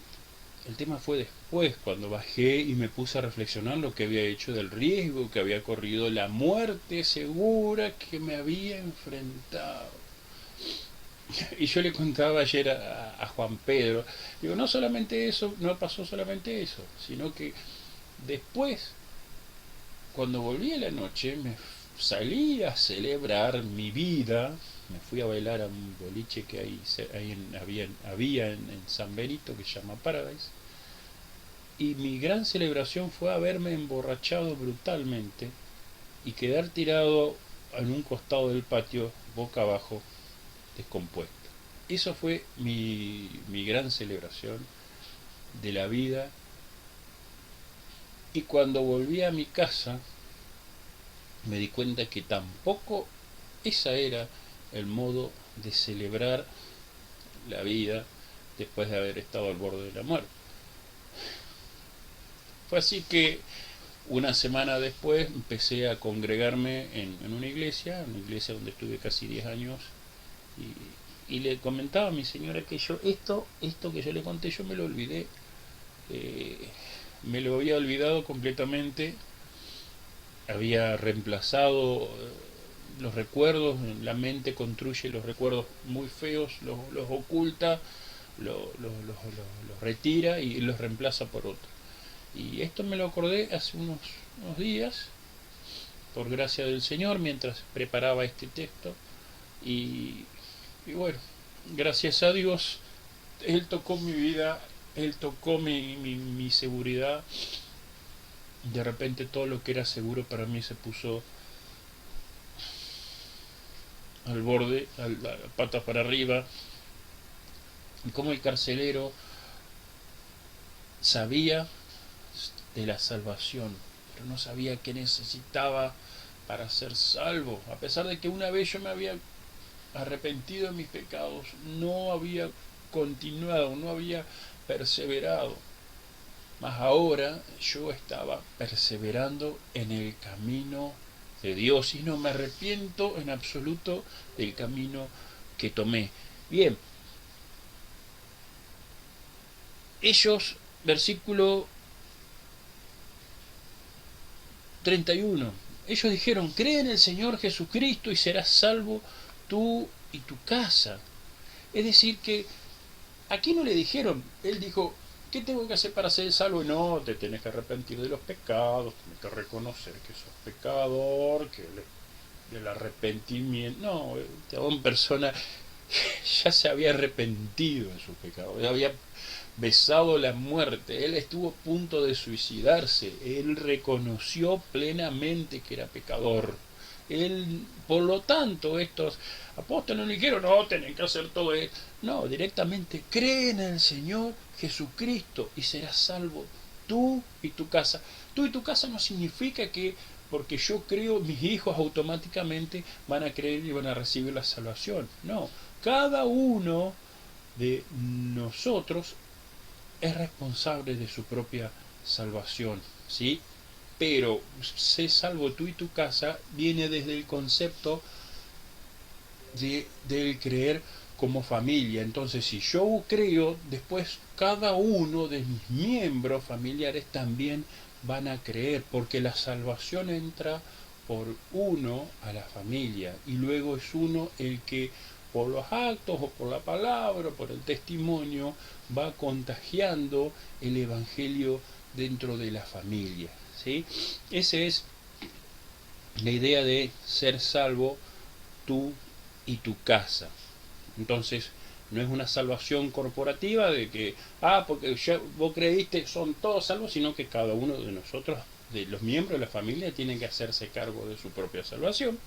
El tema fue después, cuando bajé y me puse a reflexionar lo que había hecho, del riesgo que había corrido, la muerte segura que me había enfrentado. Y yo le contaba ayer a Juan Pedro, digo, no solamente eso, no pasó solamente eso, sino que después, cuando volví a la noche, me salí a celebrar mi vida, me fui a bailar a un boliche que había en San Benito, que se llama Paradise, y mi gran celebración fue haberme emborrachado brutalmente y quedar tirado en un costado del patio, boca abajo, descompuesto. Eso fue mi gran celebración de la vida. Y cuando volví a mi casa me di cuenta que tampoco ese era el modo de celebrar la vida después de haber estado al borde de la muerte. Fue así que una semana después empecé a congregarme en una iglesia donde estuve casi 10 años, y le comentaba a mi señora que esto que yo le conté, yo me lo olvidé, me lo había olvidado completamente, había reemplazado los recuerdos, la mente construye los recuerdos muy feos, los oculta, los retira y los reemplaza por otro. Y esto me lo acordé hace unos días, por gracia del Señor, mientras preparaba este texto. Y bueno, gracias a Dios, Él tocó mi vida, Él tocó mi seguridad. De repente todo lo que era seguro para mí se puso al borde, la pata para arriba. Y como el carcelero sabía de la salvación, pero no sabía qué necesitaba para ser salvo. A pesar de que una vez yo me había arrepentido de mis pecados, no había continuado, no había perseverado. Mas ahora yo estaba perseverando en el camino de Dios y no me arrepiento en absoluto del camino que tomé. Bien, ellos, versículo 31, ellos dijeron, cree en el Señor Jesucristo y serás salvo tú y tu casa. Es decir que aquí no le dijeron, él dijo, ¿qué tengo que hacer para ser salvo? No, te tenés que arrepentir de los pecados, tenés que reconocer que sos pecador, que el arrepentimiento. No, esta persona ya se había arrepentido de sus pecados, ya había besado la muerte, él estuvo a punto de suicidarse, él reconoció plenamente que era pecador. Él, por lo tanto, estos apóstoles no le dijeron, no, tienen que hacer todo esto. No, directamente, cree en el Señor Jesucristo y serás salvo tú y tu casa. Tú y tu casa no significa que porque yo creo mis hijos automáticamente van a creer y van a recibir la salvación. No, cada uno de nosotros es responsable de su propia salvación, ¿sí? Pero sé salvo tú y tu casa viene desde el concepto del creer como familia. Entonces, si yo creo, después cada uno de mis miembros familiares también van a creer, porque la salvación entra por uno a la familia y luego es uno el que por los actos o por la palabra o por el testimonio va contagiando el evangelio dentro de la familia, ¿sí? Esa es la idea de ser salvo tú y tu casa. Entonces no es una salvación corporativa de que porque ya vos creíste son todos salvos, sino que cada uno de nosotros, de los miembros de la familia, tienen que hacerse cargo de su propia salvación.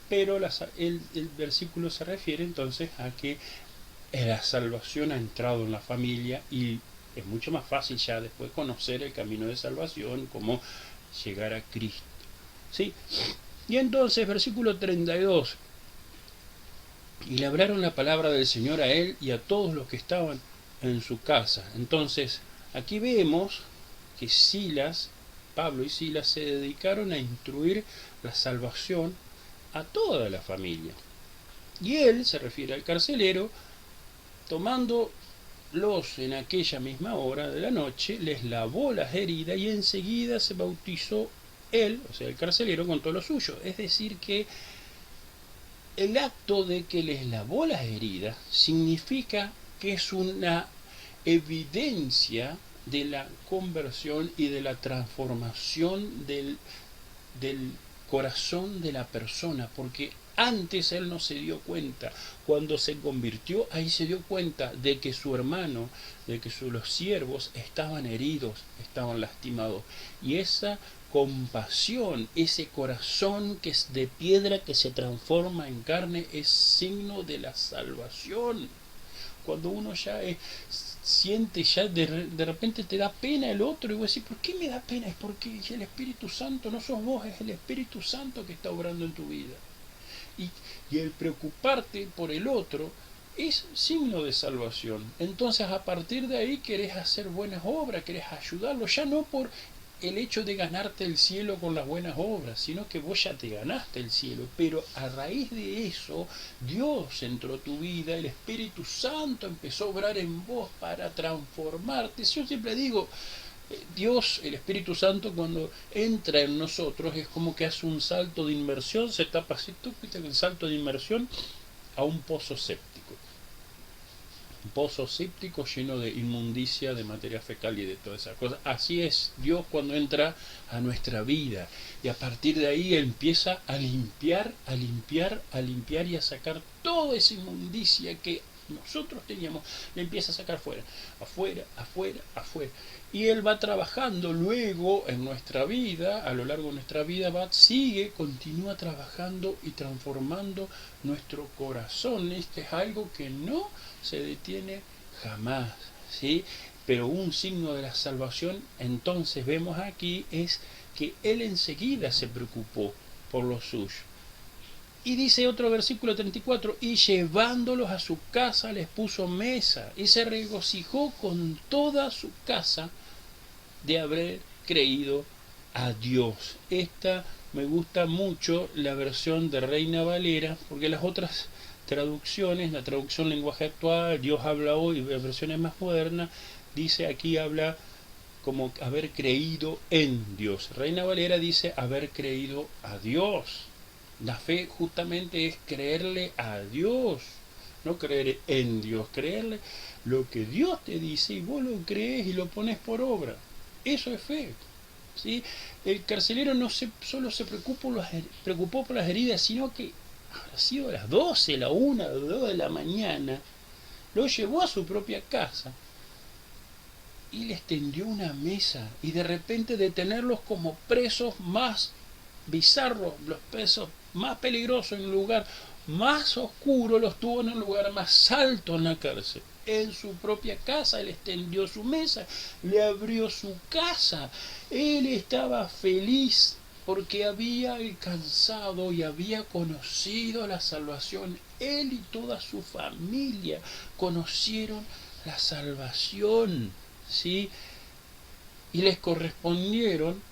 Pero el versículo se refiere entonces a que la salvación ha entrado en la familia y es mucho más fácil ya después conocer el camino de salvación, cómo llegar a Cristo, ¿sí? Y entonces, versículo 32, y le hablaron la palabra del Señor a él y a todos los que estaban en su casa. Entonces, aquí vemos que Pablo y Silas se dedicaron a instruir la salvación a toda la familia. Y él, se refiere al carcelero, tomándolos en aquella misma hora de la noche, les lavó las heridas y enseguida se bautizó él, o sea, el carcelero, con todo lo suyo. Es decir que el acto de que les lavó las heridas significa que es una evidencia de la conversión y de la transformación del corazón de la persona, porque antes él no se dio cuenta. Cuando se convirtió, ahí se dio cuenta de que su hermano, de que los siervos estaban heridos, estaban lastimados. Y esa compasión, ese corazón que es de piedra que se transforma en carne, es signo de la salvación. Cuando uno ya siente, ya de repente te da pena el otro, y vos decís, ¿por qué me da pena? Es porque el Espíritu Santo, no sos vos, es el Espíritu Santo que está obrando en tu vida. Y el preocuparte por el otro es signo de salvación. Entonces a partir de ahí querés hacer buenas obras, querés ayudarlo, ya no por el hecho de ganarte el cielo con las buenas obras, sino que vos ya te ganaste el cielo, pero a raíz de eso Dios entró a tu vida, el Espíritu Santo empezó a obrar en vos para transformarte. Yo siempre digo, Dios, el Espíritu Santo, cuando entra en nosotros es como que hace un salto de inmersión, se tapa así, tú viste el salto de inmersión a un pozo séptico. pozo séptico lleno de inmundicia, de materia fecal y de todas esas cosas. Así es Dios cuando entra a nuestra vida, y a partir de ahí empieza a limpiar, a limpiar, a limpiar y a sacar toda esa inmundicia que nosotros teníamos, le empieza a sacar fuera, afuera, afuera, afuera. Y Él va trabajando luego en nuestra vida, a lo largo de nuestra vida, continúa trabajando y transformando nuestro corazón. Este es algo que no se detiene jamás, ¿sí? Pero un signo de la salvación, entonces vemos aquí, es que Él enseguida se preocupó por lo suyo. Y dice otro versículo 34, y llevándolos a su casa les puso mesa, y se regocijó con toda su casa de haber creído a Dios. Esta me gusta mucho, la versión de Reina Valera, porque las otras traducciones, la traducción lenguaje actual, Dios habla hoy, versiones más modernas, dice aquí habla como haber creído en Dios. Reina Valera dice haber creído a Dios. La fe justamente es creerle a Dios, no creer en Dios, creerle lo que Dios te dice y vos lo crees y lo pones por obra. Eso es fe, ¿sí? El carcelero no solo se preocupó por las heridas, sino que habrá sido a las 12, la 1, las 2 de la mañana, lo llevó a su propia casa y les tendió una mesa, y de repente de tenerlos como presos más bizarros, los presos más peligrosos, en un lugar más oscuro, los tuvo en un lugar más alto en la cárcel. En su propia casa, Él extendió su mesa, le abrió su casa. Él estaba feliz porque había alcanzado y había conocido la salvación. Él y toda su familia conocieron la salvación, ¿sí? Y les correspondieron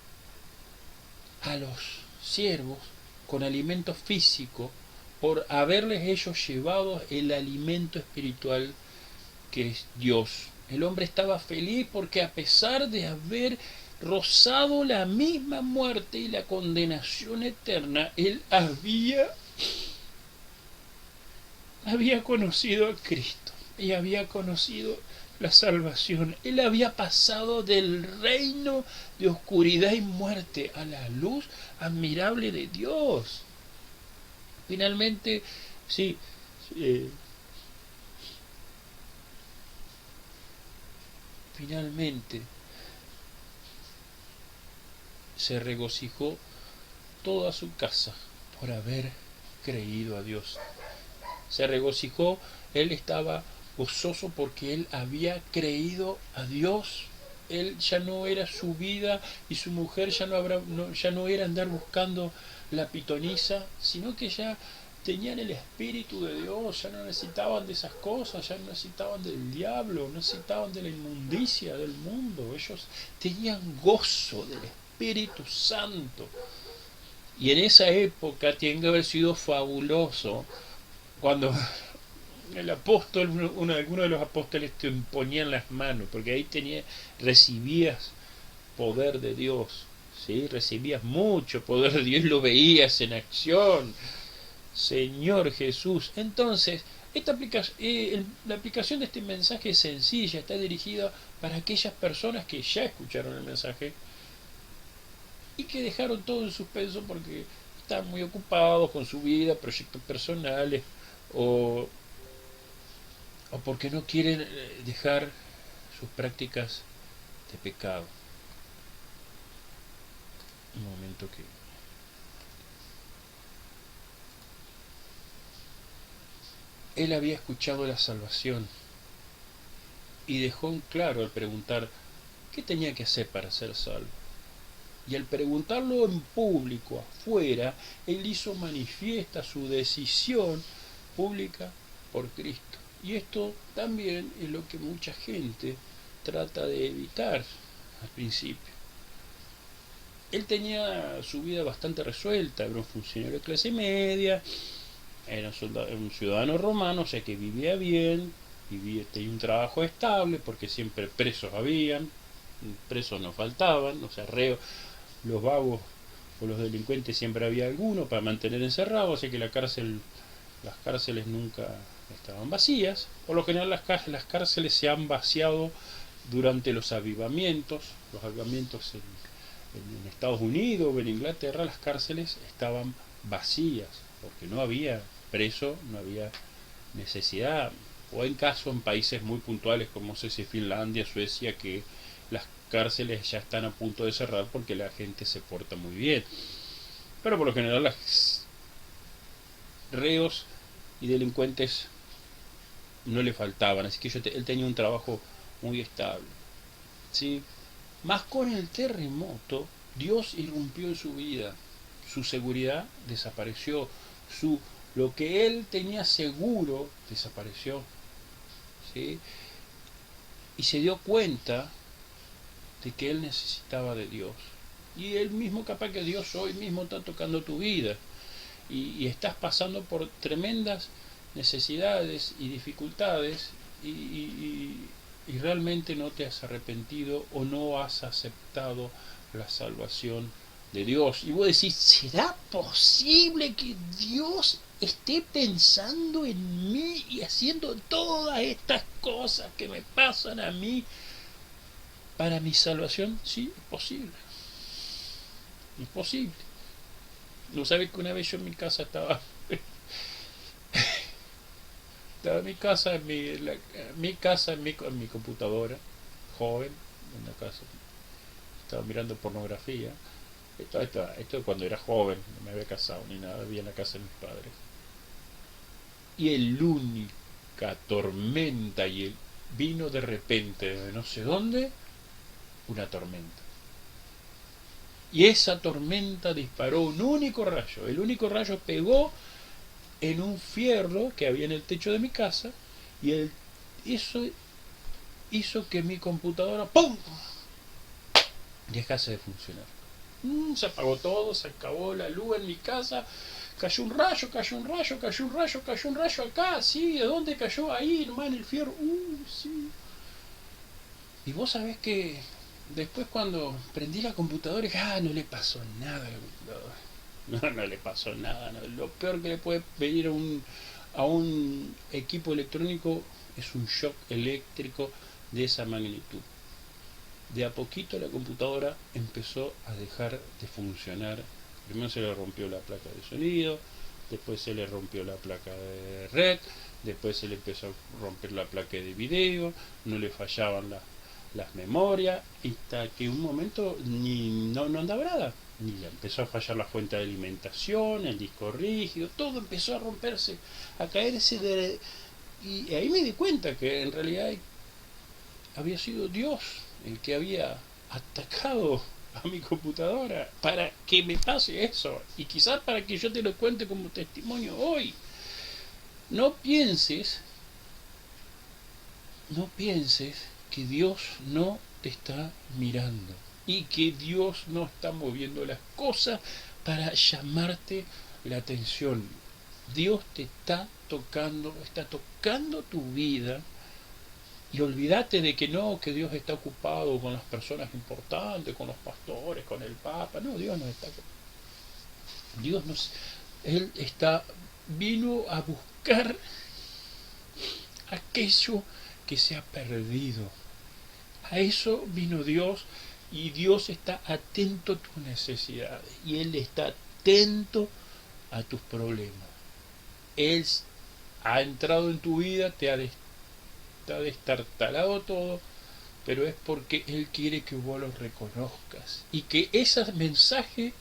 a los siervos con alimento físico por haberles ellos llevado el alimento espiritual que es Dios. El hombre estaba feliz porque, a pesar de haber rozado la misma muerte y la condenación eterna, él había conocido a Cristo y había conocido la salvación. Él había pasado del reino de oscuridad y muerte a la luz admirable de Dios. Finalmente, sí, finalmente se regocijó toda su casa por haber creído a Dios. Se regocijó, él estaba gozoso porque él había creído a Dios. Él ya no era su vida y su mujer ya no era andar buscando la pitonisa, sino que ya tenían el Espíritu de Dios, ya no necesitaban de esas cosas, ya no necesitaban del diablo, no necesitaban de la inmundicia del mundo. Ellos tenían gozo del Espíritu Santo. Y en esa época tiene que haber sido fabuloso cuando el apóstol, alguno de los apóstoles te imponían las manos, porque ahí recibías poder de Dios, ¿sí? Recibías mucho poder de Dios, lo veías en acción. Señor Jesús. Entonces, la aplicación de este mensaje es sencilla, está dirigida para aquellas personas que ya escucharon el mensaje y que dejaron todo en suspenso porque están muy ocupados con su vida, proyectos personales, o porque no quieren dejar sus prácticas de pecado. Un momento que... Él había escuchado la salvación y dejó en claro al preguntar qué tenía que hacer para ser salvo. Y al preguntarlo en público, afuera, él hizo manifiesta su decisión pública por Cristo. Y esto también es lo que mucha gente trata de evitar al principio. Él tenía su vida bastante resuelta, era un funcionario de clase media, era un ciudadano romano, o sea que vivía bien, tenía un trabajo estable, porque siempre presos habían, presos no faltaban, o sea, los vagos o los delincuentes siempre había alguno para mantener encerrados, así que las cárceles nunca estaban vacías. Por lo general las cárceles se han vaciado durante los avivamientos en Estados Unidos o en Inglaterra. Las cárceles estaban vacías porque no había preso, no había necesidad, o en caso en países muy puntuales como no sé si Finlandia, Suecia, que las cárceles ya están a punto de cerrar porque la gente se porta muy bien. Pero por lo general los reos y delincuentes no le faltaban, así que él tenía un trabajo muy estable. ¿Sí? Más con el terremoto, Dios irrumpió en su vida, su seguridad desapareció, lo que él tenía seguro desapareció. ¿Sí? Y se dio cuenta de que él necesitaba de Dios. Y él mismo, capaz que Dios hoy mismo está tocando tu vida. Y estás pasando por tremendas necesidades y dificultades y realmente no te has arrepentido o no has aceptado la salvación de Dios. Y vos decís, ¿será posible que Dios esté pensando en mí y haciendo todas estas cosas que me pasan a mí para mi salvación? Sí, es posible. Es posible. ¿No sabes que una vez yo en mi casa estaba en mi casa, en mi computadora, joven, en la casa, estaba mirando pornografía. Esto cuando era joven, no me había casado ni nada, vivía en la casa de mis padres. Y el única tormenta vino de repente de no sé dónde, una tormenta. Y esa tormenta disparó un único rayo. El único rayo pegó en un fierro que había en el techo de mi casa y eso hizo que mi computadora ¡pum! Dejase de funcionar. Se apagó todo, se acabó la luz en mi casa, cayó un rayo, cayó un rayo, cayó un rayo, cayó un rayo acá, sí, ¿de dónde cayó? Ahí, nomás en el fierro, sí. Y vos sabés que después cuando prendí la computadora dije, no le pasó nada a la computadora. No le pasó nada. No. Lo peor que le puede venir a un equipo electrónico es un shock eléctrico de esa magnitud. De a poquito la computadora empezó a dejar de funcionar. Primero se le rompió la placa de sonido, después se le rompió la placa de red, después se le empezó a romper la placa de video, no le fallaban las memorias, hasta que un momento no andaba nada. Ni le empezó a fallar la fuente de alimentación, el disco rígido, todo empezó a romperse, a caerse y ahí me di cuenta que en realidad había sido Dios el que había atacado a mi computadora para que me pase eso y quizás para que yo te lo cuente como testimonio hoy. No pienses que Dios no te está mirando y que Dios no está moviendo las cosas para llamarte la atención. Dios te está tocando tu vida. Y olvídate de que no, que Dios está ocupado con las personas importantes, con los pastores, con el Papa. No, Dios no está. Él vino a buscar aquello que se ha perdido. A eso vino Dios y Dios está atento a tus necesidades y Él está atento a tus problemas. Él ha entrado en tu vida, te ha destartalado todo, pero es porque Él quiere que vos lo reconozcas y que ese mensaje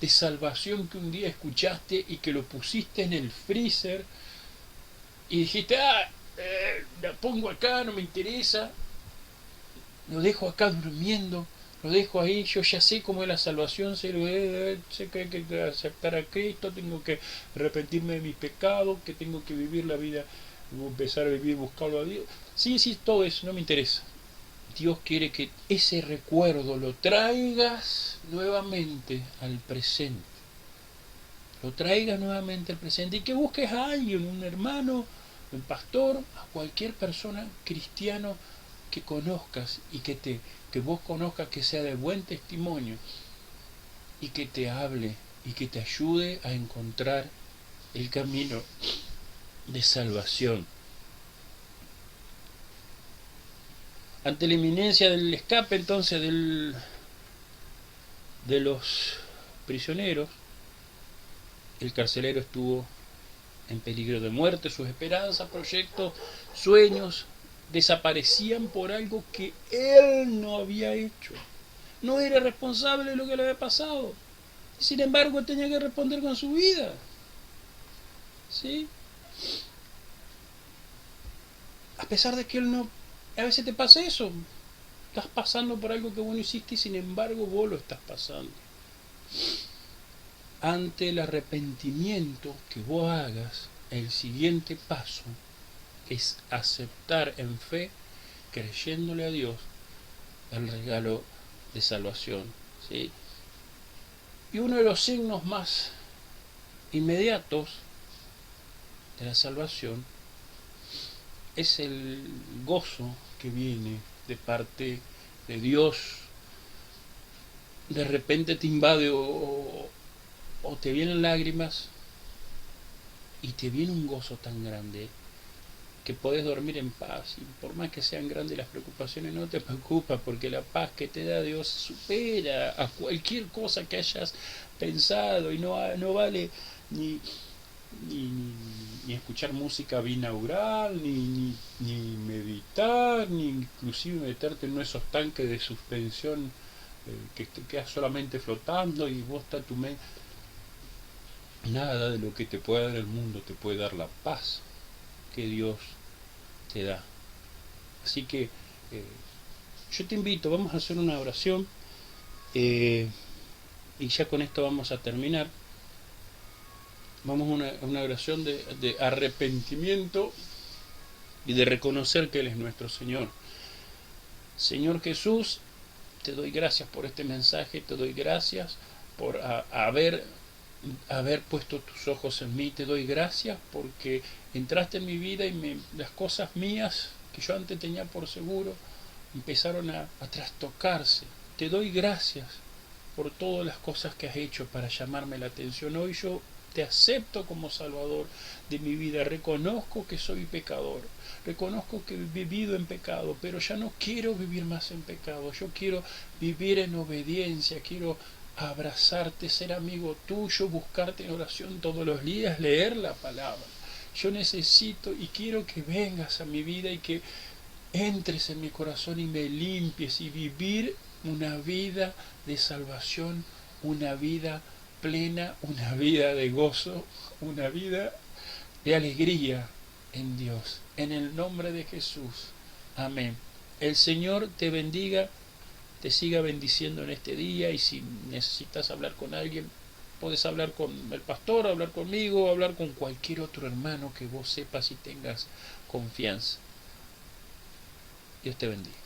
de salvación que un día escuchaste y que lo pusiste en el freezer y dijiste, la pongo acá, no me interesa, lo dejo acá durmiendo, lo dejo ahí, yo ya sé cómo es la salvación, sé que hay que aceptar a Cristo, tengo que arrepentirme de mis pecados, que tengo que vivir la vida, empezar a vivir, buscarlo a Dios. Sí, todo eso no me interesa. Dios quiere que ese recuerdo lo traigas nuevamente al presente. Lo traigas nuevamente al presente y que busques a alguien, un hermano, un pastor, a cualquier persona cristiano que conozcas y que vos conozcas, que sea de buen testimonio y que te hable y que te ayude a encontrar el camino de salvación. Ante la inminencia del escape entonces de los prisioneros, el carcelero estuvo en peligro de muerte. Sus esperanzas, proyectos, sueños desaparecían por algo que él no había hecho. No era responsable de lo que le había pasado. Sin embargo, él tenía que responder con su vida. ¿Sí? A pesar de que él no... A veces te pasa eso. Estás pasando por algo que vos no hiciste y sin embargo vos lo estás pasando. Ante el arrepentimiento que vos hagas, el siguiente paso es aceptar en fe, creyéndole a Dios, el regalo de salvación. ¿Sí? Y uno de los signos más inmediatos de la salvación es el gozo que viene de parte de Dios. De repente te invade o te vienen lágrimas y te viene un gozo tan grande que podés dormir en paz, y por más que sean grandes las preocupaciones no te preocupas, porque la paz que te da Dios supera a cualquier cosa que hayas pensado, y no vale ni escuchar música binaural, ni meditar, ni inclusive meterte en esos tanques de suspensión que te quedas solamente flotando y vos estás tu mente. Nada de lo que te pueda dar el mundo te puede dar la paz que Dios te da. Así que yo te invito, vamos a hacer una oración y ya con esto vamos a terminar. Vamos a una oración de arrepentimiento y de reconocer que Él es nuestro Señor. Señor Jesús, te doy gracias por este mensaje, te doy gracias por haber puesto tus ojos en mí, te doy gracias porque entraste en mi vida y las cosas mías que yo antes tenía por seguro empezaron a trastocarse. Te doy gracias por todas las cosas que has hecho para llamarme la atención. Hoy yo te acepto como Salvador de mi vida. Reconozco que soy pecador. Reconozco que he vivido en pecado, pero ya no quiero vivir más en pecado. Yo quiero vivir en obediencia. Quiero abrazarte, ser amigo tuyo, buscarte en oración todos los días, leer la palabra. Yo necesito y quiero que vengas a mi vida y que entres en mi corazón y me limpies y vivir una vida de salvación, una vida plena, una vida de gozo, una vida de alegría en Dios. En el nombre de Jesús. Amén. El Señor te bendiga, te siga bendiciendo en este día, y si necesitas hablar con alguien, puedes hablar con el pastor, hablar conmigo, hablar con cualquier otro hermano que vos sepas y tengas confianza. Dios te bendiga.